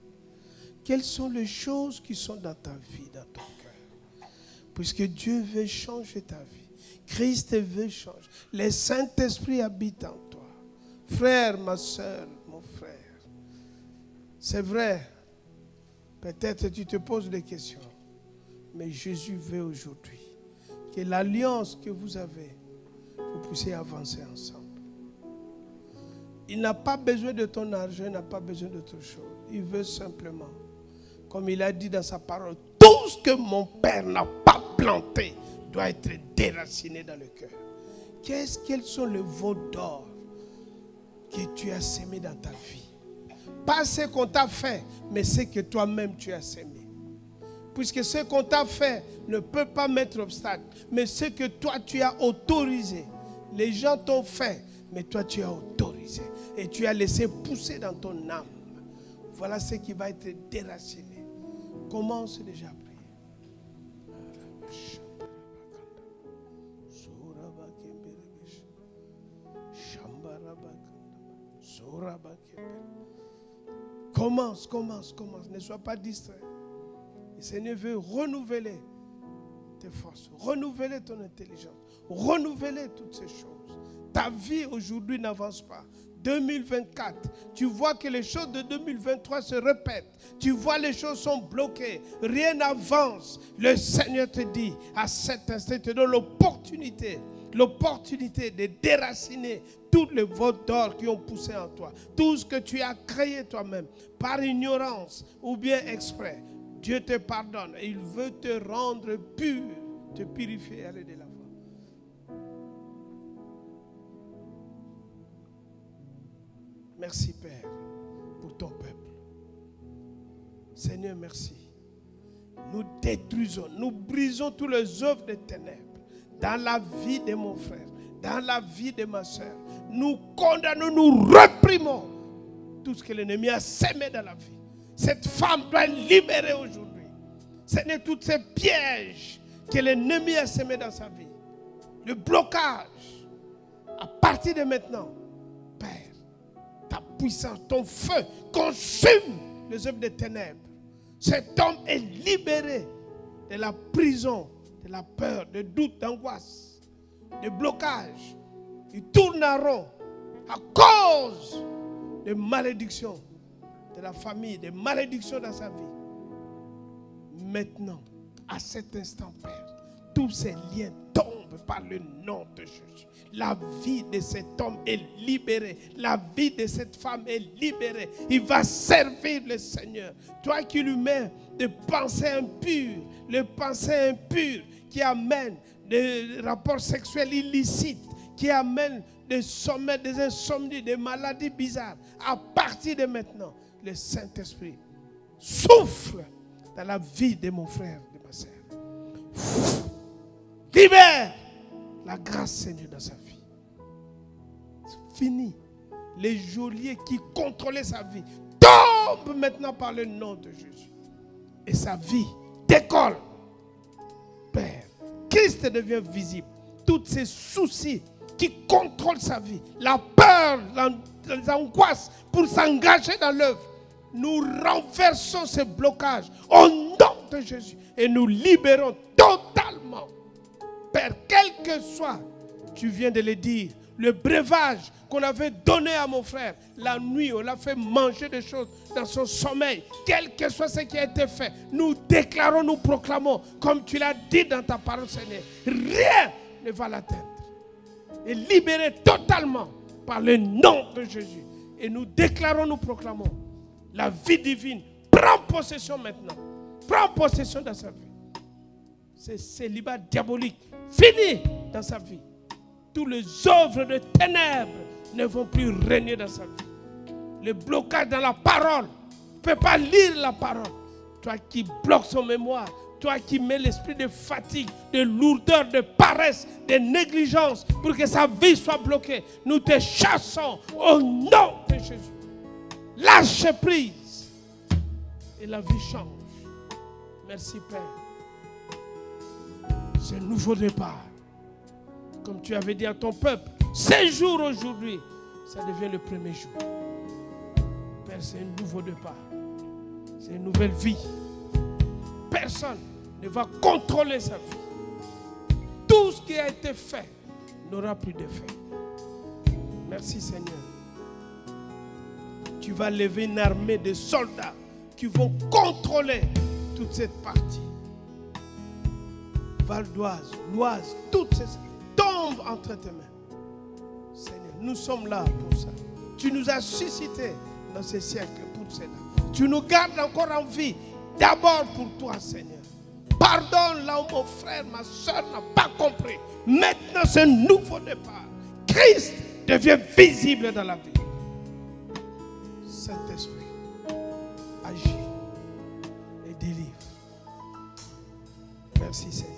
Quelles sont les choses qui sont dans ta vie, dans ton cœur? Puisque Dieu veut changer ta vie. Christ veut changer. Le Saint-Esprit habite en toi. Frère, ma soeur, mon frère. C'est vrai. Peut-être tu te poses des questions. Mais Jésus veut aujourd'hui que l'alliance que vous avez, vous puissiez avancer ensemble. Il n'a pas besoin de ton argent, il n'a pas besoin d'autre chose. Il veut simplement, comme il a dit dans sa parole, tout ce que mon Père n'a pas planté doit être déraciné dans le cœur. Quels sont les veaux d'or que tu as sémés dans ta vie? Pas ce qu'on t'a fait, mais ce que toi-même tu as sémé. Puisque ce qu'on t'a fait ne peut pas mettre obstacle, mais ce que toi tu as autorisé. Les gens t'ont fait, mais toi tu as autorisé. Et tu as laissé pousser dans ton âme. Voilà ce qui va être déraciné. Commence déjà à prier. Commence. Ne sois pas distrait. Le Seigneur veut renouveler tes forces, renouveler ton intelligence, renouveler toutes ces choses. Ta vie aujourd'hui n'avance pas. 2024, tu vois que les choses de 2023 se répètent. Tu vois les choses sont bloquées. Rien n'avance. Le Seigneur te dit, à cet instant, il te donne l'opportunité de déraciner tous les veaux d'or qui ont poussé en toi. Tout ce que tu as créé toi-même, par ignorance ou bien exprès. Dieu te pardonne et il veut te rendre pur, te purifier et aller de l'avant. Merci Père pour ton peuple. Seigneur, merci. Nous détruisons, nous brisons tous les œuvres des ténèbres dans la vie de mon frère, dans la vie de ma soeur. Nous condamnons, nous réprimons tout ce que l'ennemi a sémé dans la vie. Cette femme doit être libérée aujourd'hui. Seigneur, tous ces pièges que l'ennemi a sémés dans sa vie, le blocage, à partir de maintenant, Père, ta puissance, ton feu consume les œuvres des ténèbres. Cet homme est libéré de la prison, de la peur, de doute, d'angoisse, de blocage. Il tourne en rond à cause de malédictions de la famille, des malédictions dans sa vie. Maintenant, à cet instant, Père, tous ces liens tombent par le nom de Jésus. La vie de cet homme est libérée. La vie de cette femme est libérée. Il va servir le Seigneur. Toi qui lui mets des pensées impures, les pensées impures qui amènent des rapports sexuels illicites, qui amènent des sommeils, des insomnies, des maladies bizarres. À partir de maintenant, le Saint-Esprit souffle dans la vie de mon frère, de ma sœur. Libère la grâce, Seigneur, dans sa vie. C'est fini. Les geôliers qui contrôlaient sa vie tombent maintenant par le nom de Jésus. Et sa vie décolle. Père, Christ devient visible, tous ces soucis qui contrôlent sa vie, la peur, les angoisses pour s'engager dans l'œuvre, nous renversons ces blocages au nom de Jésus et nous libérons totalement. Père, quel que soit, tu viens de le dire, le breuvage qu'on avait donné à mon frère, la nuit, on l'a fait manger des choses dans son sommeil, quel que soit ce qui a été fait, nous déclarons, nous proclamons, comme tu l'as dit dans ta parole, Seigneur, rien ne va l'atteindre. Et libéré totalement par le nom de Jésus. Et nous déclarons, nous proclamons, la vie divine prend possession maintenant. Prend possession dans sa vie. C'est célibat diabolique fini dans sa vie. Tous les œuvres de ténèbres ne vont plus régner dans sa vie. Le blocage dans la parole, ne peut pas lire la parole. Toi qui bloques son mémoire, toi qui mets l'esprit de fatigue, de lourdeur, de paresse, de négligence pour que sa vie soit bloquée, nous te chassons au nom de Jésus. Lâche prise et la vie change. Merci Père. C'est un nouveau départ. Comme tu avais dit à ton peuple, 6 jours aujourd'hui, ça devient le premier jour. Père, c'est un nouveau départ. C'est une nouvelle vie. Personne ne va contrôler sa vie. Tout ce qui a été fait n'aura plus d'effet. Merci Seigneur. Tu vas lever une armée de soldats qui vont contrôler toute cette partie. Val d'Oise, l'Oise, toutes ces tombent entre tes mains. Seigneur, nous sommes là pour ça. Tu nous as suscités dans ces siècles pour cela. Tu nous gardes encore en vie, d'abord pour toi, Seigneur. Pardonne là où mon frère, ma soeur n'a pas compris. Maintenant, c'est un nouveau départ. Christ devient visible dans la vie. Saint-Esprit, agis et délivre. Merci, Seigneur.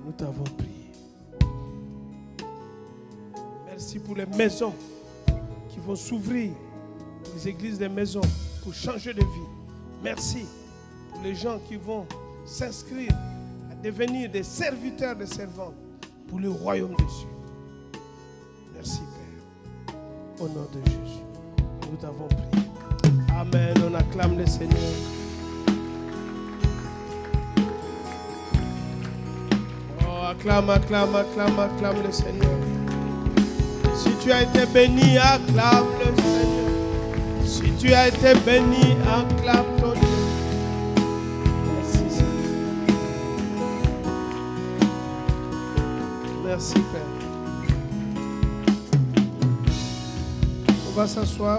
Nous t'avons prié. Merci pour les maisons qui vont s'ouvrir, les églises des maisons pour changer de vie. Merci pour les gens qui vont s'inscrire à devenir des serviteurs, des servantes pour le royaume des cieux. Merci Père. Au nom de Jésus, nous t'avons prié. Amen. On acclame le Seigneur. Acclame, acclame, acclame, acclame le Seigneur. Si tu as été béni, acclame le Seigneur. Si tu as été béni, acclame ton Dieu. Merci Seigneur. Merci Père. On va s'asseoir.